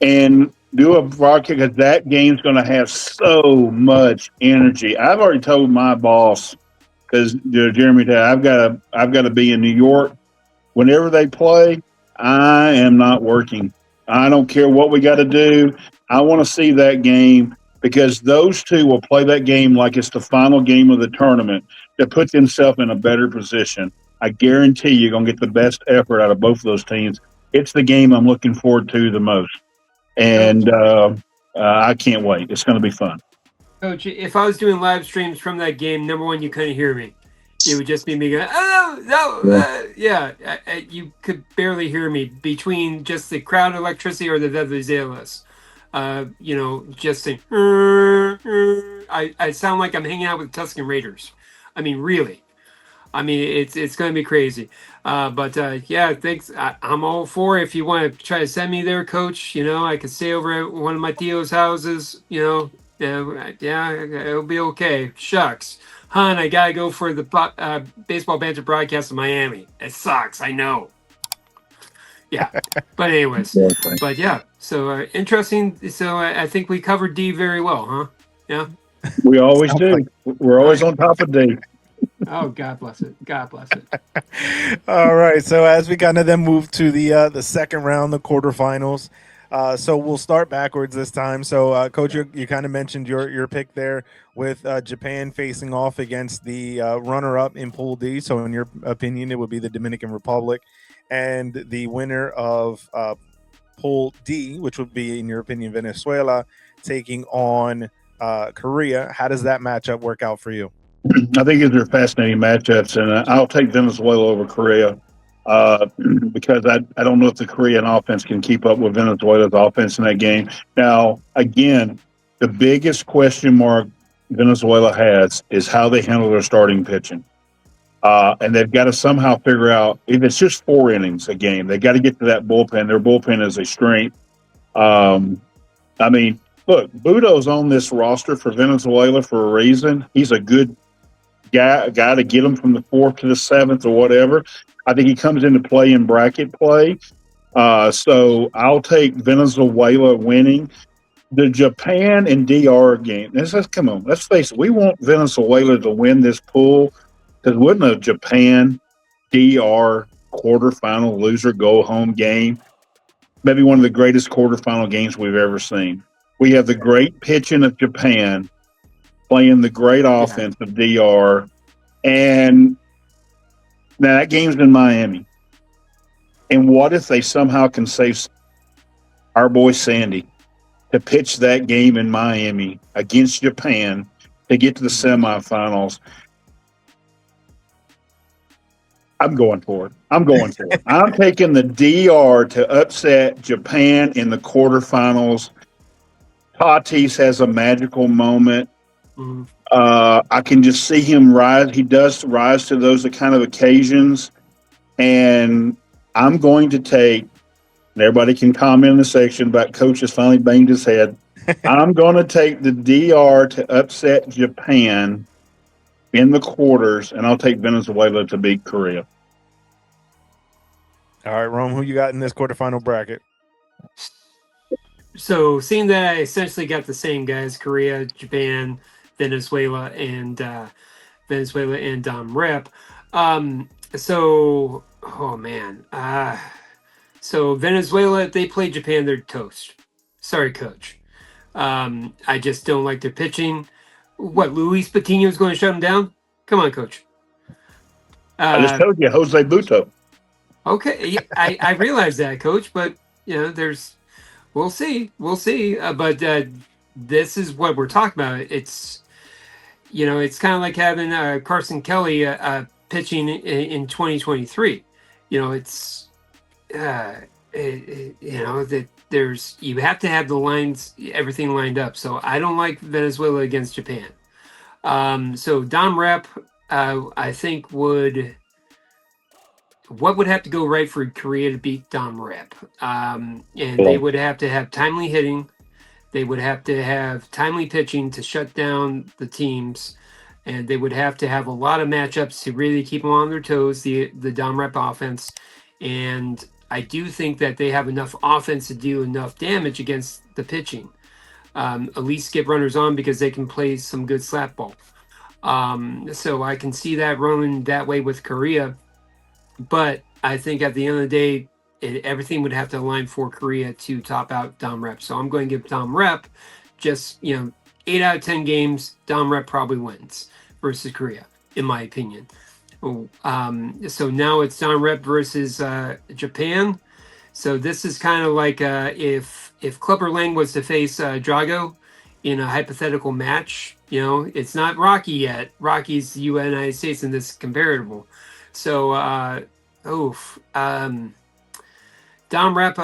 and do a broadcast because that game's going to have so much energy. I've already told my boss because Jeremy, I've got to be in New York whenever they play. I am not working. I don't care what we got to do. I want to see that game because those two will play that game like it's the final game of the tournament to put themselves in a better position. I guarantee you're going to get the best effort out of both of those teams. It's the game I'm looking forward to the most. And I can't wait. It's going to be fun. Coach, if I was doing live streams from that game, number one, you couldn't hear me. It would just be me going, oh, no, yeah. You could barely hear me between just the crowd electricity or the Venezuelas. Just saying, I sound like I'm hanging out with Tuscan Raiders. I mean, really. I mean, it's going to be crazy. Yeah, thanks. I'm all for it. If you want to try to send me there, Coach, I could stay over at one of my Tio's houses, yeah, it'll be okay. Shucks. Hon, I got to go for the Baseball Banter Broadcast in Miami. It sucks, I know. Yeah, but anyways, but yeah, so interesting. So I think we covered D very well, huh? Yeah. We always do. We're always on top of D. Oh, God bless it. God bless it. All right. So as we kind of then move to the second round, the quarterfinals. So we'll start backwards this time. So, Coach, you kind of mentioned your pick there with Japan facing off against the runner-up in Pool D. So, in your opinion, it would be the Dominican Republic, and the winner of Pool D, which would be, in your opinion, Venezuela, taking on Korea. How does that matchup work out for you? I think these are fascinating matchups, and I'll take Venezuela over Korea. Because I don't know if the Korean offense can keep up with Venezuela's offense in that game. Now, again, the biggest question mark Venezuela has is how they handle their starting pitching. And they've got to somehow figure out, if it's just 4 innings a game, they've got to get to that bullpen. Their bullpen is a strength. I mean, look, Budo's on this roster for Venezuela for a reason. He's a good guy to get them from the 4th to the 7th or whatever. I think he comes into play in bracket play. So I'll take Venezuela winning. The Japan and DR game. Come on. Let's face it. We want Venezuela to win this pool because wouldn't a Japan DR quarterfinal loser go home game maybe one of the greatest quarterfinal games we've ever seen? We have the great pitching of Japan playing the great offense of DR, and now that game's in Miami. And what if they somehow can save our boy Sendy to pitch that game in Miami against Japan to get to the semifinals? I'm going for it. I'm taking the DR to upset Japan in the quarterfinals. Tatis has a magical moment. Mm-hmm. I can just see him rise. He does rise to those kind of occasions. And I'm going to take, and everybody can comment in the section about Coach has finally banged his head. I'm going to take the DR to upset Japan in the quarters, and I'll take Venezuela to beat Korea. All right, Rome, who you got in this quarterfinal bracket? So, seeing that I essentially got the same guys: Korea, Japan, Venezuela, and Dom Rep. So, oh man. So Venezuela, if they play Japan, they're toast. Sorry, coach. I just don't like their pitching. What, Luis Patino is going to shut them down? Come on, coach. I just told you, Jose Buto. Okay, I realize that, coach, but we'll see. But this is what we're talking about. It's kind of like having Carson Kelly pitching in 2023. It's that you have to have the lines, everything lined up. So I don't like Venezuela against Japan. So Dom Rep, I think what would have to go right for Korea to beat Dom Rep? And they would have to have timely hitting. They would have to have timely pitching to shut down the teams. And they would have to have a lot of matchups to really keep them on their toes, the Dom Rep offense. And I do think that they have enough offense to do enough damage against the pitching. At least get runners on because they can play some good slap ball. So I can see that rolling that way with Korea. But I think at the end of the day, everything would have to align for Korea to top out Dom Rep. So I'm going to give Dom Rep just, 8 out of 10 games, Dom Rep probably wins versus Korea, in my opinion. So now it's Dom Rep versus Japan. So this is kind of like if Clubber Lang was to face Drago in a hypothetical match. It's not Rocky yet. Rocky's the United States in this comparable. So, Dom Rep,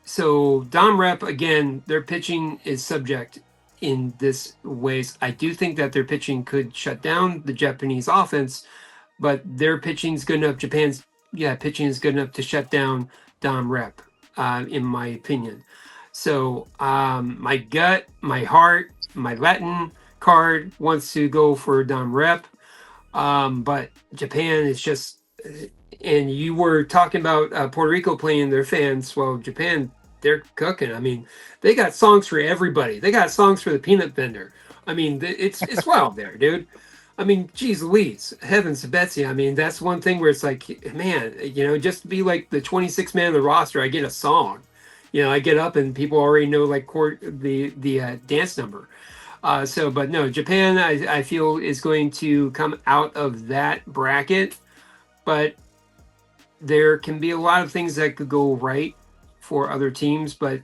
so Dom Rep, again, their pitching is subject in this ways. I do think that their pitching could shut down the Japanese offense, but their pitching is good enough. Japan's pitching is good enough to shut down Dom Rep, in my opinion. So my gut, my heart, my Latin card wants to go for Dom Rep. But Japan is just, and you were talking about Puerto Rico playing their fans. Well, Japan, they're cooking. I mean, they got songs for everybody. They got songs for the peanut vendor. I mean, it's wild there, dude. I mean, geez Louise, heavens to Betsy. I mean, that's one thing where it's like, man, just to be like the 26th man of the roster, I get a song. I get up and people already know like the dance number. But no, Japan, I feel is going to come out of that bracket, but there can be a lot of things that could go right for other teams. But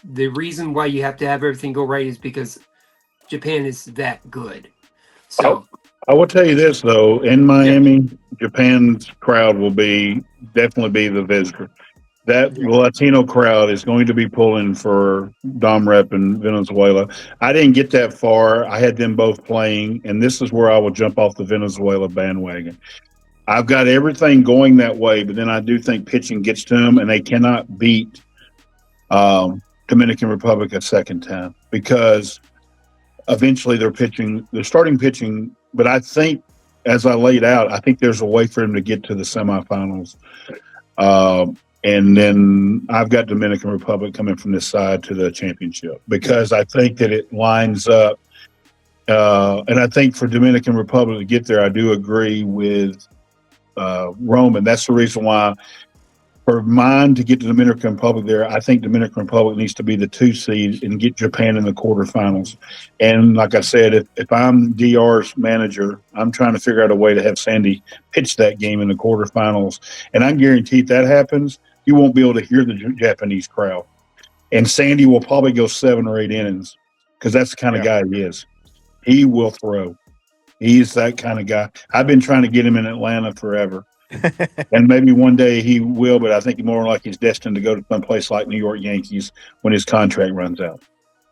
the reason why you have to have everything go right is because Japan is that good. So I will tell you this though, in Miami, Japan's crowd will definitely be the visitor. That Latino crowd is going to be pulling for Dom Rep and Venezuela. I didn't get that far. I had them both playing, and this is where I will jump off the Venezuela bandwagon. I've got everything going that way, but then I do think pitching gets to them, and they cannot beat Dominican Republic a second time because eventually they're starting pitching. But I think, as I laid out, I think there's a way for them to get to the semifinals. And then I've got Dominican Republic coming from this side to the championship because I think that it lines up. And I think for Dominican Republic to get there, I do agree with Roman. That's the reason why for mine to get to Dominican Republic there, I think Dominican Republic needs to be the 2 seed and get Japan in the quarterfinals. And like I said, if I'm DR's manager, I'm trying to figure out a way to have Sandy pitch that game in the quarterfinals. And I guarantee if that happens, you won't be able to hear the Japanese crowd. And Sandy will probably go 7 or 8 innings because that's the kind of guy he is. He will throw. He's that kind of guy. I've been trying to get him in Atlanta forever. And maybe one day he will, but I think more like he's destined to go to some place like New York Yankees when his contract runs out.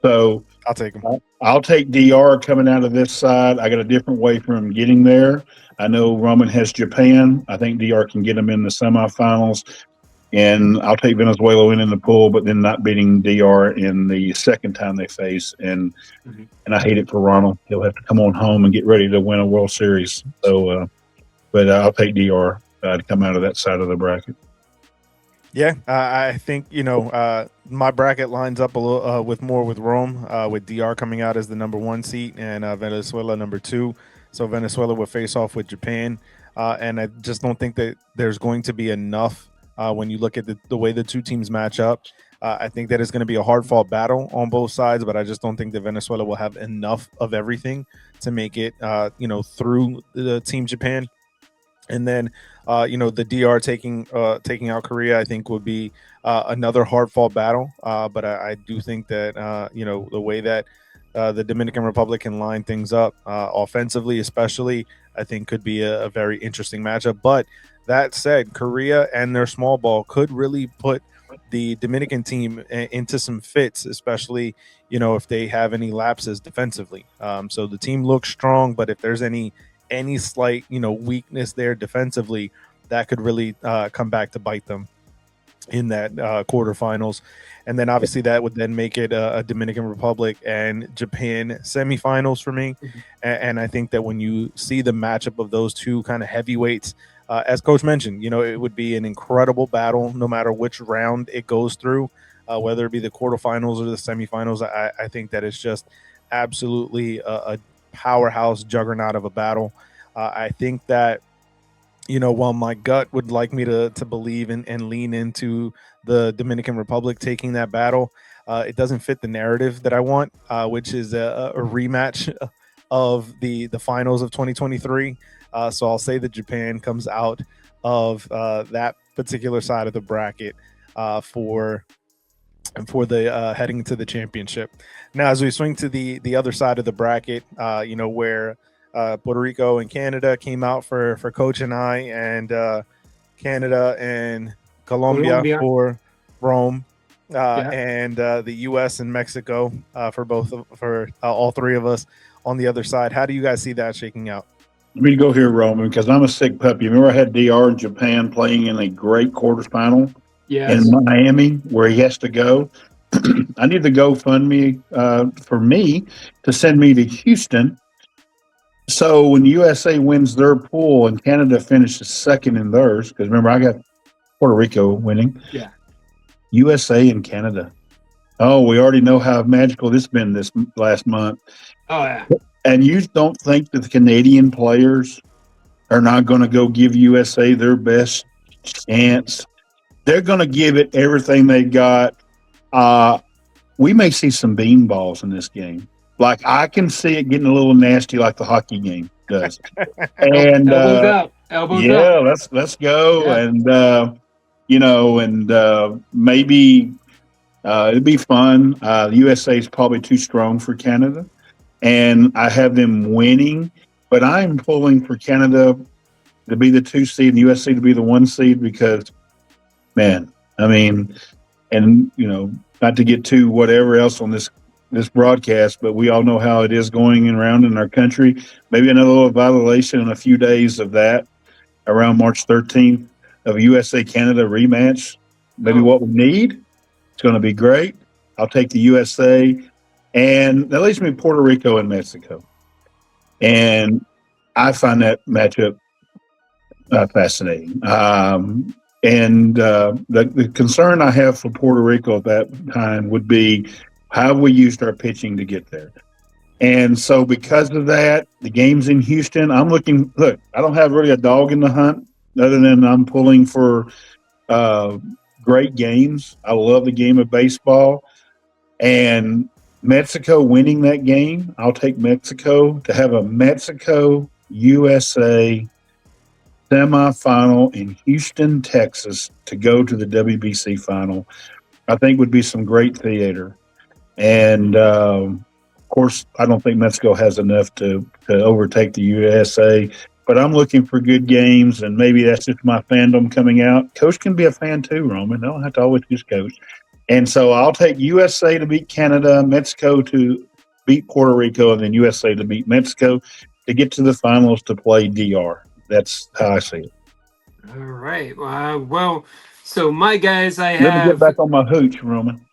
So I'll take him. I'll take DR coming out of this side. I got a different way for him getting there. I know Roman has Japan. I think DR can get him in the semifinals. And I'll take Venezuela winning the pool, but then not beating DR in the second time they face. And I hate it for Ronald. He'll have to come on home and get ready to win a World Series. So, but I'll take DR to come out of that side of the bracket. Yeah, I think my bracket lines up a little with Rome, with DR coming out as the number 1 seed and Venezuela number 2. So Venezuela will face off with Japan, and I just don't think that there's going to be enough when you look at the way the two teams match up. I think that it's going to be a hard fought battle on both sides, but I just don't think that Venezuela will have enough of everything to make it, through the Team Japan. And then, the DR taking out Korea, I think would be another hard fought battle. But I do think that the way that the Dominican Republic can line things up offensively, especially, I think could be a very interesting matchup. But that said, Korea and their small ball could really put the Dominican team into some fits, especially if they have any lapses defensively. So the team looks strong, but if there's any slight weakness there defensively, that could really come back to bite them in that quarterfinals. And then obviously that would then make it a Dominican Republic and Japan semifinals for me. And I think that when you see the matchup of those two kind of heavyweights, as Coach mentioned, it would be an incredible battle no matter which round it goes through, whether it be the quarterfinals or the semifinals. I think that it's just absolutely a powerhouse juggernaut of a battle. I think that while my gut would like me to believe and lean into the Dominican Republic taking that battle, it doesn't fit the narrative that I want, which is a rematch of the finals of 2023. So I'll say that Japan comes out of that particular side of the bracket for the heading into the championship. Now, as we swing to the other side of the bracket, where Puerto Rico and Canada came out for Coach and I, and Canada and Colombia for Rome, and the U.S. and Mexico for all three of us on the other side. How do you guys see that shaking out? Let me go here, Roman, because I'm a sick puppy. Remember, I had DR in Japan playing in a great quarterfinal in Miami where he has to go. I need the GoFundMe for me to send me to Houston. So when USA wins their pool and Canada finishes second in theirs, because remember, I got Puerto Rico winning. Yeah. USA and Canada. Oh, we already know how magical this been this last month. Oh, yeah. And you don't think that the Canadian players are not going to go give USA their best chance? They're going to give it everything they got. We may see some beanballs in this game. Like, I can see it getting a little nasty like the hockey game does. And elbows up. Let's go. Yeah. And maybe it'd be fun. The USA is probably too strong for Canada, and I have them winning. But I'm pulling for Canada to be the 2 seed and USA to be the 1 seed because, man, I mean, and not to get to whatever else on this broadcast, but we all know how it is going around in our country. Maybe another little violation in a few days of that around March 13th of a USA-Canada rematch. Maybe what we need. It's going to be great. I'll take the USA. And that leaves me Puerto Rico and Mexico. And I find that matchup fascinating. And the concern I have for Puerto Rico at that time would be, how have we used our pitching to get there? And so because of that, the game's in Houston. I don't have really a dog in the hunt other than I'm pulling for great games. I love the game of baseball. And Mexico winning that game, I'll take Mexico to have a Mexico-USA semifinal in Houston, Texas to go to the WBC final. I think would be some great theater. And, of course, I don't think Mexico has enough to overtake the USA. But I'm looking for good games, and maybe that's just my fandom coming out. Coach can be a fan too, Roman. They don't have to always just coach. And so I'll take USA to beat Canada, Mexico to beat Puerto Rico, and then USA to beat Mexico to get to the finals to play DR. That's how I see it. All right. Well, So my guys, I Let me get have. back on my hooch, Roman.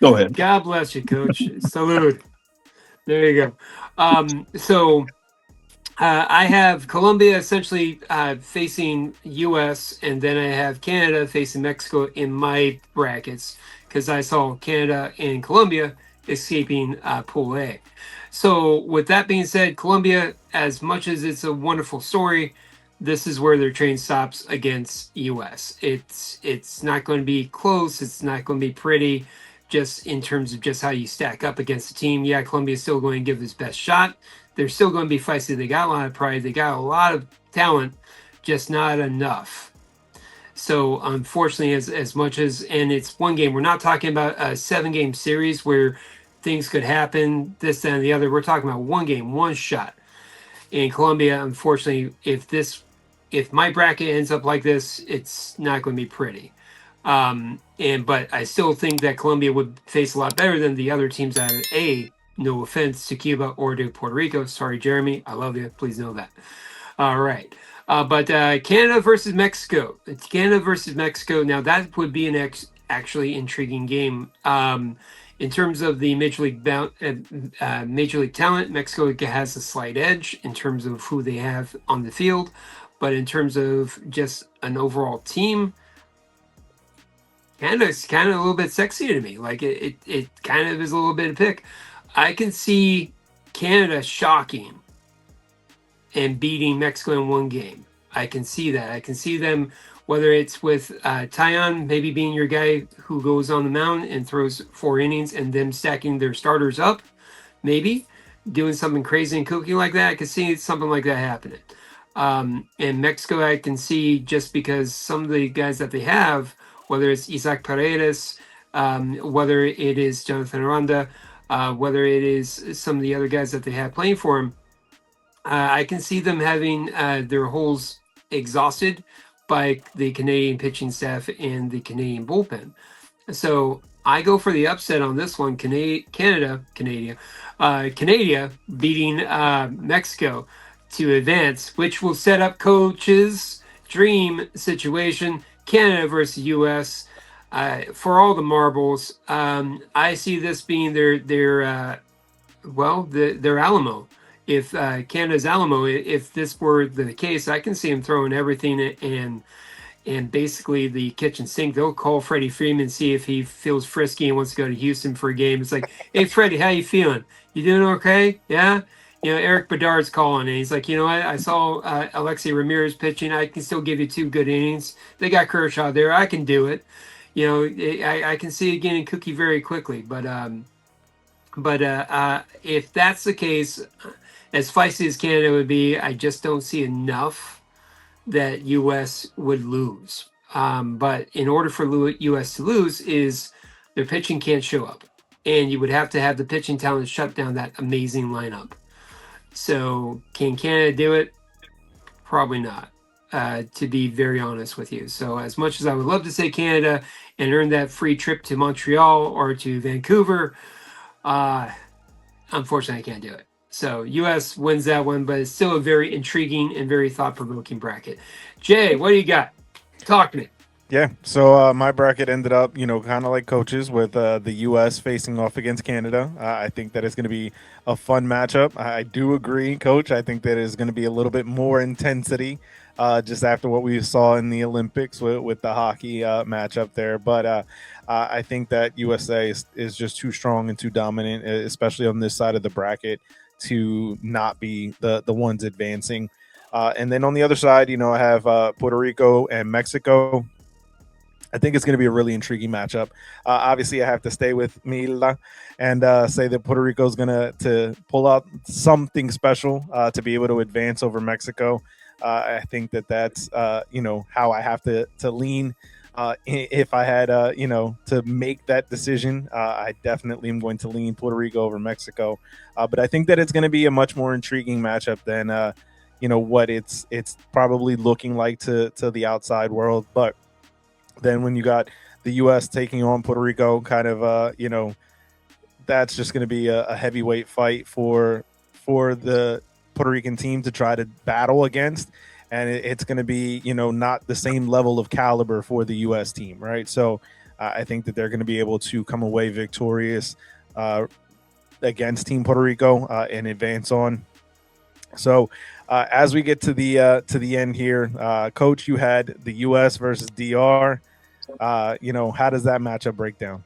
Go ahead. God bless you, Coach. Salute. There you go. So I have Colombia essentially facing U.S. and then I have Canada facing Mexico in my brackets because I saw Canada and Colombia escaping Pool A. So with that being said, Colombia, as much as it's a wonderful story, this is where their train stops against U.S. It's not going to be close. It's not going to be pretty. Just in terms of just how you stack up against the team, yeah, Colombia is still going to give its best shot. They're still going to be feisty. They got a lot of pride. They got a lot of talent, just not enough. So unfortunately, as much as, and it's one game, we're not talking about a 7-game series where things could happen, this, that, and the other. We're talking about one game, one shot. In Colombia, unfortunately, if my bracket ends up like this, it's not going to be pretty. But I still think that Colombia would face a lot better than the other teams out of A. No offense to Cuba or to Puerto Rico. Sorry, Jeremy. I love you. Please know that. All right. But Canada versus Mexico. It's Canada versus Mexico. Now, that would be an actually intriguing game. In terms of the Major League talent, Mexico has a slight edge in terms of who they have on the field. But in terms of just an overall team, Canada's kind of a little bit sexy to me. Like it kind of is a little bit of pick. I can see Canada shocking and beating Mexico in one game. I can see that. I can see them, whether it's with Tyon maybe being your guy who goes on the mound and throws 4 innings and them stacking their starters up, maybe doing something crazy and kooky like that. I can see something like that happening. And Mexico, I can see just because some of the guys that they have, whether it's Isaac Paredes, whether it is Jonathan Aranda, whether it is some of the other guys that they have playing for him, I can see them having their holes exhausted by the Canadian pitching staff and the Canadian bullpen. So I go for the upset on this one. Canada beating Mexico to advance, which will set up Coach's dream situation: Canada versus U.S. For all the marbles. I see this being their Alamo. If Canada's Alamo, if this were the case, I can see him throwing everything and basically the kitchen sink. They'll call Freddie Freeman, see if he feels frisky and wants to go to Houston for a game. It's like, hey, Freddie, how you feeling? You doing okay? Yeah? Eric Bedard's calling, and he's like, I saw Alexi Ramirez pitching. I can still give you 2 good innings. They got Kershaw there. I can do it. I can see it getting cookie very quickly. But if that's the case, as feisty as Canada would be, I just don't see enough that U.S. would lose. But in order for U.S. to lose is their pitching can't show up. And you would have to have the pitching talent shut down that amazing lineup. So can Canada do it? Probably not, to be very honest with you. So as much as I would love to say Canada and earn that free trip to Montreal or to Vancouver, unfortunately, I can't do it. So U.S. wins that one, but it's still a very intriguing and very thought-provoking bracket. Jay, what do you got? Talk to me. Yeah, so my bracket ended up, kind of like Coach's with the U.S. facing off against Canada. I think that is going to be a fun matchup. I do agree, Coach. I think that is going to be a little bit more intensity just after what we saw in the Olympics with the hockey matchup there. But I think that USA is just too strong and too dominant, especially on this side of the bracket, to not be the ones advancing. And then on the other side, I have Puerto Rico and Mexico. I think it's going to be a really intriguing matchup. Obviously, I have to stay with Mila and say that Puerto Rico is going to pull out something special to be able to advance over Mexico. I think that's how I have to lean. If I had to make that decision, I definitely am going to lean Puerto Rico over Mexico. But I think that it's going to be a much more intriguing matchup than what it's probably looking like to the outside world. But then when you got the U.S. taking on Puerto Rico, kind of, that's just going to be a heavyweight fight for the Puerto Rican team to try to battle against. and it's going to be, not the same level of caliber for the U.S. team, right? So I think that they're going to be able to come away victorious against Team Puerto Rico and advance on. So as we get to the end here, Coach, you had the U.S. versus DR. How does that matchup break down?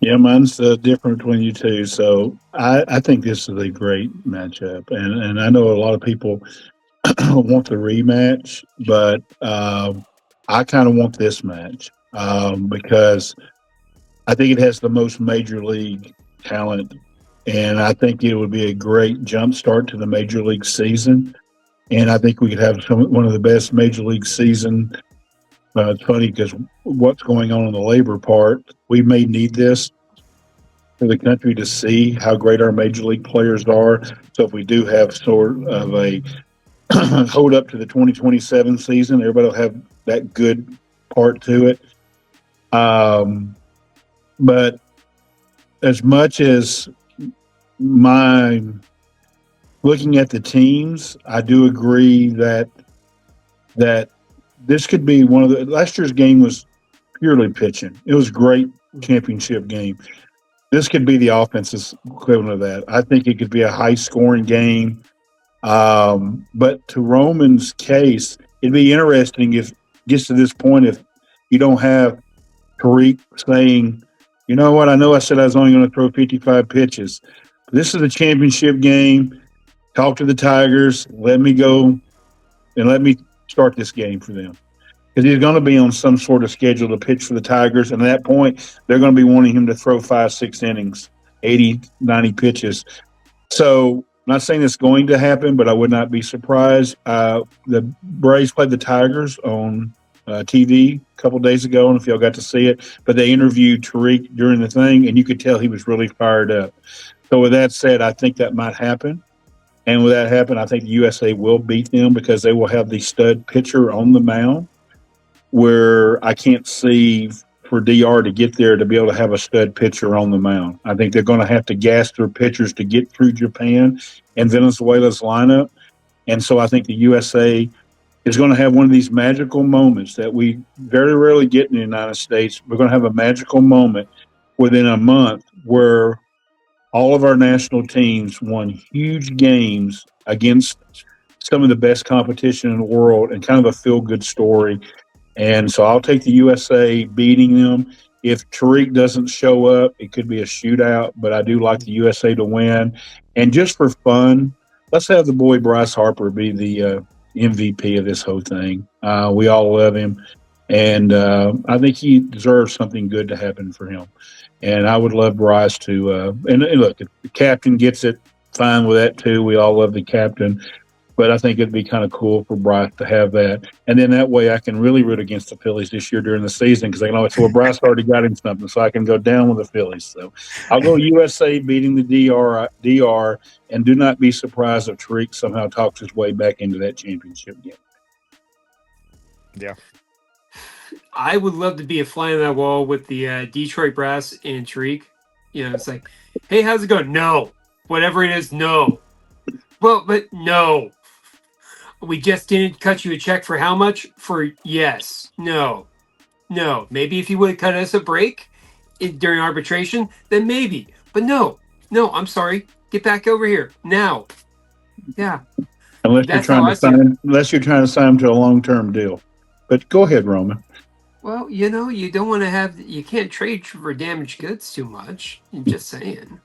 Yeah, mine's different between you two. So I think this is a great matchup, and I know a lot of people want the rematch, but I kind of want this match because I think it has the most major league talent, and I think it would be a great jump start to the major league season. And I think we could have one of the best major league season. It's funny because what's going on the labor part, we may need this for the country to see how great our major league players are. So if we do have sort of a hold up to the 2027 season, everybody will have that good part to it. But as much as my looking at the teams, I do agree that this could be one of the last year's game was purely pitching. It was a great championship game. This could be the offense's equivalent of that. I think it could be a high scoring game. But to Roman's case, it'd be interesting if it gets to this point if you don't have Tariq saying, you know what, I know I said I was only going to throw 55 pitches. But this is a championship game. Talk to the Tigers. Let me go and let me start this game for them. Because he's going to be on some sort of schedule to pitch for the Tigers. And at that point, they're going to be wanting him to throw 5-6 innings, 80, 90 pitches. So I'm not saying it's going to happen, but I would not be surprised. The Braves played the Tigers on TV a couple of days ago. I don't know if y'all got to see it, but they interviewed Tariq during the thing, and you could tell he was really fired up. So with that said, I think that might happen. And with that happen, I think the USA will beat them because they will have the stud pitcher on the mound, where I can't see for DR to get there to be able to have a stud pitcher on the mound. I think they're going to have to gas their pitchers to get through Japan and Venezuela's lineup. And so I think the USA is going to have one of these magical moments that we very rarely get in the United States. We're going to have a magical moment within a month where all of our national teams won huge games against some of the best competition in the world and kind of a feel-good story. And so I'll take the USA beating them. If Tariq doesn't show up, it could be a shootout, but I do like the USA to win. And just for fun, let's have the boy Bryce Harper be the MVP of this whole thing. We all love him, and I think he deserves something good to happen for him. And I would love Bryce to and look, if the captain gets it, fine with that too. We all love the captain. But I think it'd be kind of cool for Bryce to have that. And then that way I can really root against the Phillies this year during the season because I can always say, well, Bryce already got him something, so I can go down with the Phillies. So I'll go USA beating the DR, and do not be surprised if Tariq somehow talks his way back into that championship game. Yeah. I would love to be a fly on that wall with the Detroit Brass and Tariq. It's like, hey, how's it going? No. Whatever it is, no. Well, but no. We just didn't cut you a check for how much? For yes. No. Maybe if you would have cut us a break during arbitration, then maybe. But no, I'm sorry. Get back over here now. Yeah. Unless you're trying to sign them to a long-term deal. But go ahead, Roman. Well, you don't want to you can't trade for damaged goods too much. Just saying.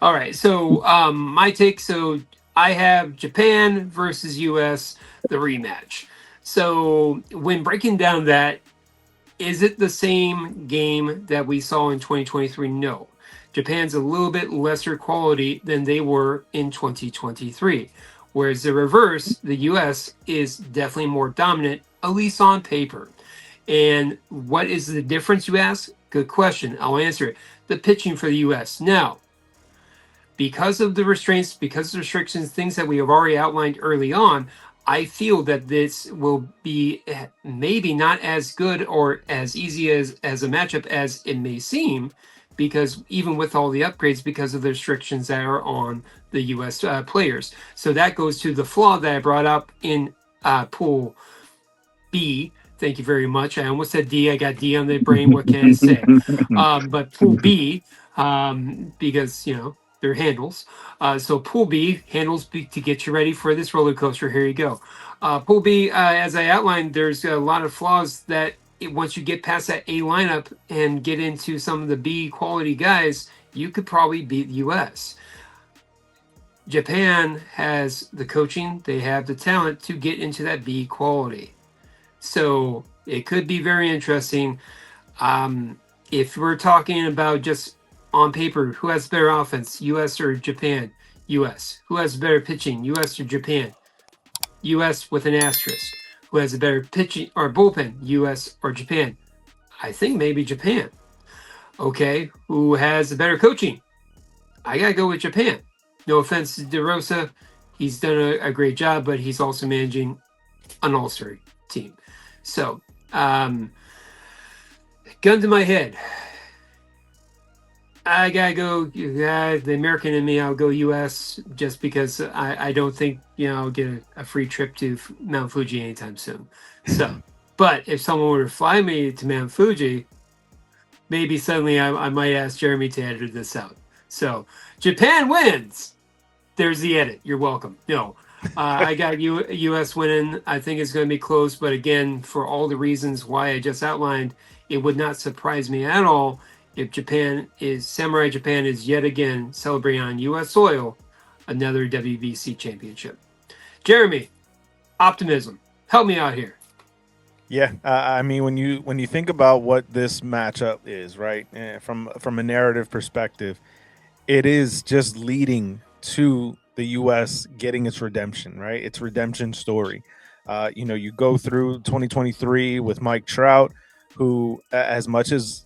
All right. So my take. So I have Japan versus US, the rematch. So when breaking down that, is it the same game that we saw in 2023? No. Japan's a little bit lesser quality than they were in 2023. Whereas the reverse, the US is definitely more dominant, at least on paper. And what is the difference, you ask? Good question. I'll answer it. The pitching for the US. Now, because of the restraints, because of the restrictions, things that we have already outlined early on, I feel that this will be maybe not as good or as easy as a matchup as it may seem, because even with all the upgrades, because of the restrictions that are on the U.S. Players. So that goes to the flaw that I brought up in Pool B. Thank you very much. I almost said D. I got D on the brain. What can I say? But Pool B, because they're handles. So Pool B handles to get you ready for this roller coaster. Here you go. Pool B, as I outlined, there's a lot of flaws that once you get past that A lineup and get into some of the B quality guys, you could probably beat the U.S. Japan has the coaching, they have the talent to get into that B quality. So it could be very interesting. If we're talking about just on paper, who has better offense, U.S. or Japan? U.S. Who has better pitching, U.S. or Japan? U.S. with an asterisk. Who has a better pitching or bullpen, U.S. or Japan? I think maybe Japan. Okay, who has the better coaching? I gotta go with Japan. No offense to DeRosa, he's done a great job, but he's also managing an all-star team. So, gun to my head, I gotta go. The American in me, I'll go U.S. just because I don't think I'll get a free trip to Mount Fuji anytime soon. So, but if someone were to fly me to Mount Fuji, maybe suddenly I might ask Jeremy to edit this out. So, Japan wins. There's the edit. You're welcome. No, I got U.S. winning. I think it's going to be close, but again, for all the reasons why I just outlined, it would not surprise me at all if Samurai Japan is yet again celebrating on U.S. soil another WBC championship. Jeremy, optimism. Help me out here. Yeah, I mean, when you think about what this matchup is, right, from a narrative perspective, it is just leading to the U.S. getting its redemption, right? Its redemption story. You go through 2023 with Mike Trout, who, as much as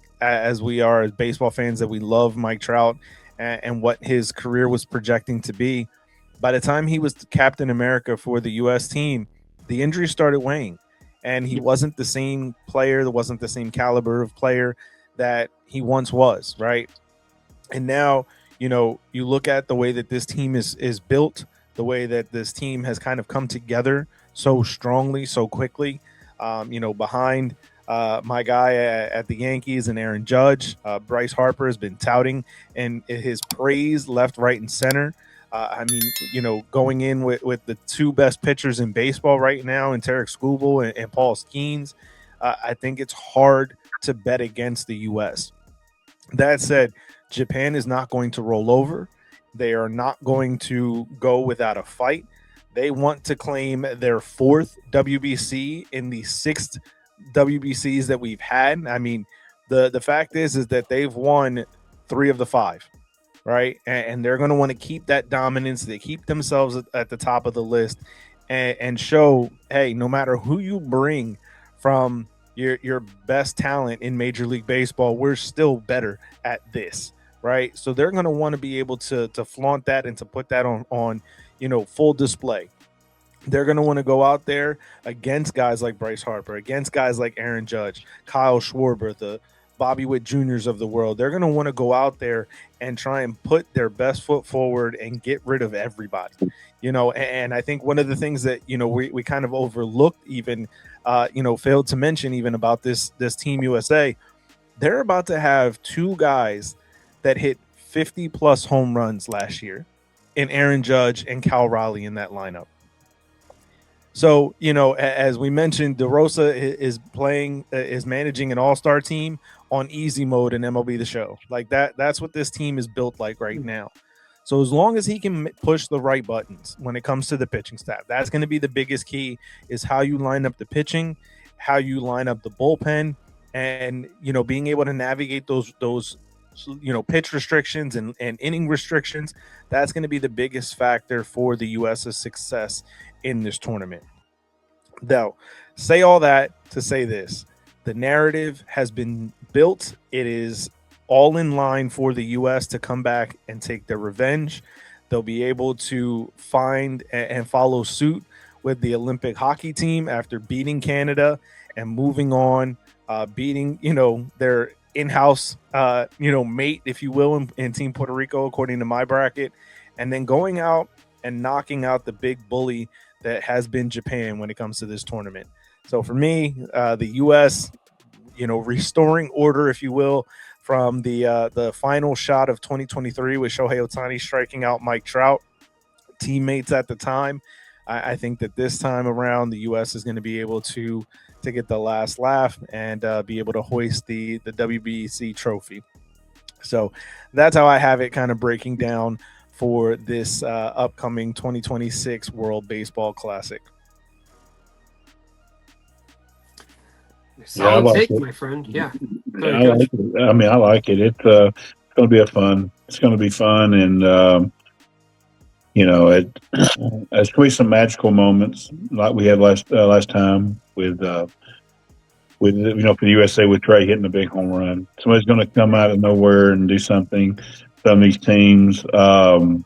we are as baseball fans, that we love Mike Trout and what his career was projecting to be, by the time he was Captain America for the U.S. team, the injuries started weighing, and he wasn't the same player. There wasn't the same caliber of player that he once was, right? And now, you look at the way that this team is built, the way that this team has kind of come together so strongly, so quickly, behind my guy at the Yankees and Aaron Judge. Bryce Harper has been touting and his praise left, right, and center. Going in with the two best pitchers in baseball right now, in Tarek Skubal and Paul Skeens, I think it's hard to bet against the U.S. That said, Japan is not going to roll over. They are not going to go without a fight. They want to claim their fourth WBC in the sixth WBCs that we've had. I mean, the fact is that they've won 3 of the 5, right? And they're going to want to keep that dominance. They keep themselves at the top of the list and show, hey, no matter who you bring from your best talent in Major League Baseball, we're still better at this, right? So they're going to want to be able to flaunt that and to put that on full display. They're going to want to go out there against guys like Bryce Harper, against guys like Aaron Judge, Kyle Schwarber, the Bobby Witt Juniors of the world. They're going to want to go out there and try and put their best foot forward and get rid of everybody, and I think one of the things that, we kind of overlooked, even, failed to mention even about this Team USA, they're about to have 2 guys that hit 50 plus home runs last year in Aaron Judge and Cal Raleigh in that lineup. So, as we mentioned, DeRosa is managing an all-star team on easy mode in MLB The Show. Like that's what this team is built like right now. So as long as he can push the right buttons when it comes to the pitching staff, that's going to be the biggest key, is how you line up the pitching, how you line up the bullpen, and, being able to navigate those pitch restrictions and inning restrictions. That's going to be the biggest factor for the U.S.'s success in this tournament. Now, say all that to say this: the narrative has been built. It is all in line for the U.S. to come back and take their revenge. They'll be able to find and follow suit with the Olympic hockey team after beating Canada and moving on, beating, their in-house, mate, if you will, in Team Puerto Rico, according to my bracket, and then going out and knocking out the big bully that has been Japan when it comes to this tournament. So for me, the U.S., restoring order, if you will, from the final shot of 2023 with Shohei Ohtani striking out Mike Trout, teammates at the time. I think that this time around, the U.S. is going to be able to get the last laugh and be able to hoist the WBC trophy. So that's how I have it kind of breaking down for this upcoming 2026 World Baseball Classic. Yeah, I Solid like take, it. my friend. Yeah. Go I ahead, Coach. like it. I mean, I like it. It's going to be fun. It's going to be fun, and it there's going to be some magical moments like we had last time with for the USA with Trey hitting the big home run. Somebody's going to come out of nowhere and do something. Some of these teams, I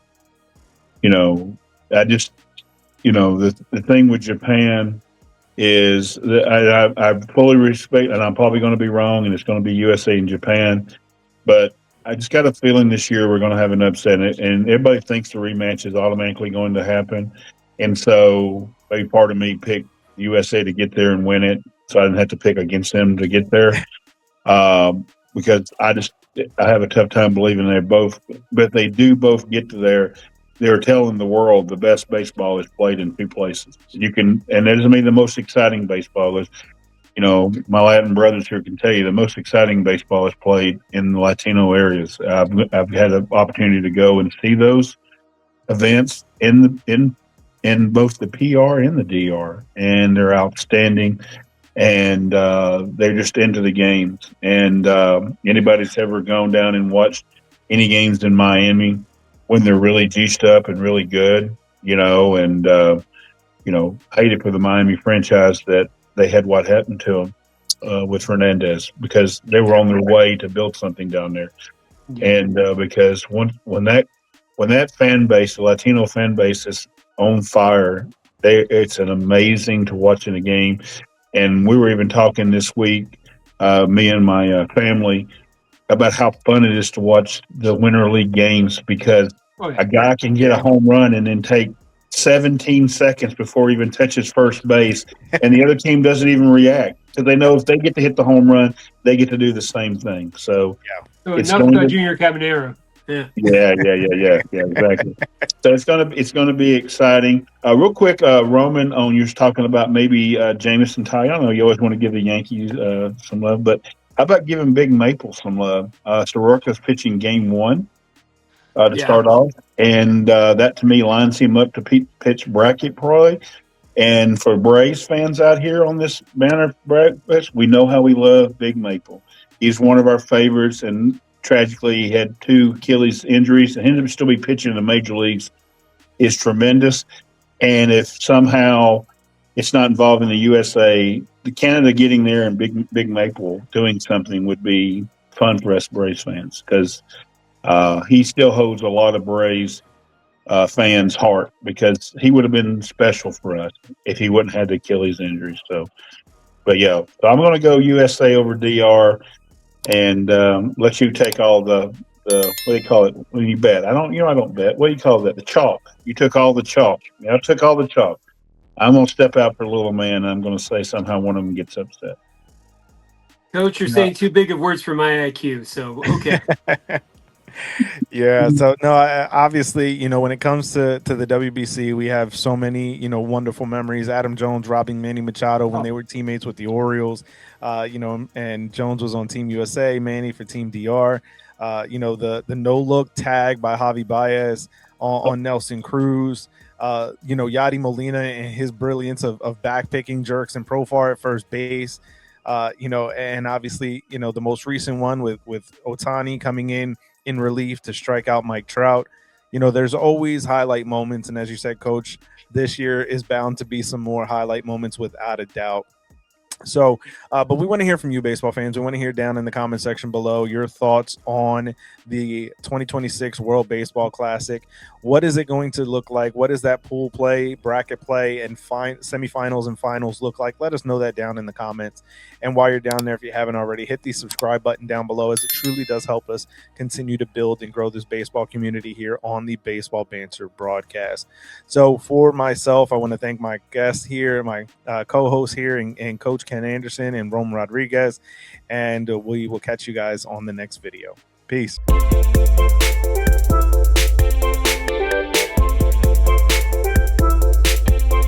just the thing with Japan is that I fully respect, and I'm probably going to be wrong, and it's going to be USA and Japan, but I just got a feeling this year we're going to have an upset, and everybody thinks the rematch is automatically going to happen, and so a part of me picked USA to get there and win it, so I didn't have to pick against them to get there, because I have a tough time believing they're both, but they do both get to there. They're telling the world the best baseball is played in two places. And that doesn't mean the most exciting baseball is. My Latin brothers here can tell you the most exciting baseball is played in the Latino areas. I've had an opportunity to go and see those events in both the PR and the DR, and they're outstanding. And they're just into the games. And anybody that's ever gone down and watched any games in Miami when they're really juiced up and really good, and hate it for the Miami franchise that they had what happened to them with Fernandez, because they were on their way to build something down there. Yeah. And because when that fan base, the Latino fan base, is on fire, it's an amazing to watch in a game. And we were even talking this week, me and my family, about how fun it is to watch the Winter League games, because a guy can get a home run and then take 17 seconds before he even touches first base, and the other team doesn't even react, because they know if they get to hit the home run, they get to do the same thing. So it's enough about Junior Cabanero. Yeah, exactly. So it's gonna be exciting. Real quick, Roman, on you was talking about maybe Jameson Ty. I don't know, you always want to give the Yankees some love, but how about giving Big Maple some love? Soroka's pitching game 1 to start off, and that to me lines him up to pitch bracket probably. And for Braves fans out here on this banner breakfast, we know how we love Big Maple. He's one of our favorites, and tragically, he had 2 Achilles injuries, and him to still be pitching in the major leagues is tremendous. And if somehow it's not involved in the USA, the Canada getting there and Big Maple doing something would be fun for us Braves fans, because he still holds a lot of Braves fans' heart, because he would have been special for us if he wouldn't have had the Achilles injury. So I'm going to go USA over DR. And let you take all the what do you call it when you bet? I don't bet. What do you call that? The chalk. You took all the chalk. I took all the chalk. I'm going to step out for a little man, and I'm going to say somehow one of them gets upset. Coach, you're saying too big of words for my IQ, so okay. Yeah, so no, obviously, when it comes to the WBC, we have so many, wonderful memories. Adam Jones robbing Manny Machado when they were teammates with the Orioles, and Jones was on Team USA, Manny for Team DR. The no look tag by Javi Baez on Nelson Cruz. Yadi Molina and his brilliance of back picking jerks and Profar at first base. And obviously, the most recent one with Ohtani coming in relief to strike out Mike Trout. There's always highlight moments, and as you said, Coach, this year is bound to be some more highlight moments without a doubt. So, but we want to hear from you, baseball fans. We want to hear down in the comment section below your thoughts on the 2026 World Baseball Classic. What is it going to look like? What does that pool play, bracket play, and semifinals and finals look like? Let us know that down in the comments. And while you're down there, if you haven't already, hit the subscribe button down below, as it truly does help us continue to build and grow this baseball community here on the Baseball Banter Broadcast. So, for myself, I want to thank my guests here, my co-host here, and Coach Ken Anderson and Rome Rodriguez. And we will catch you guys on the next video. Peace.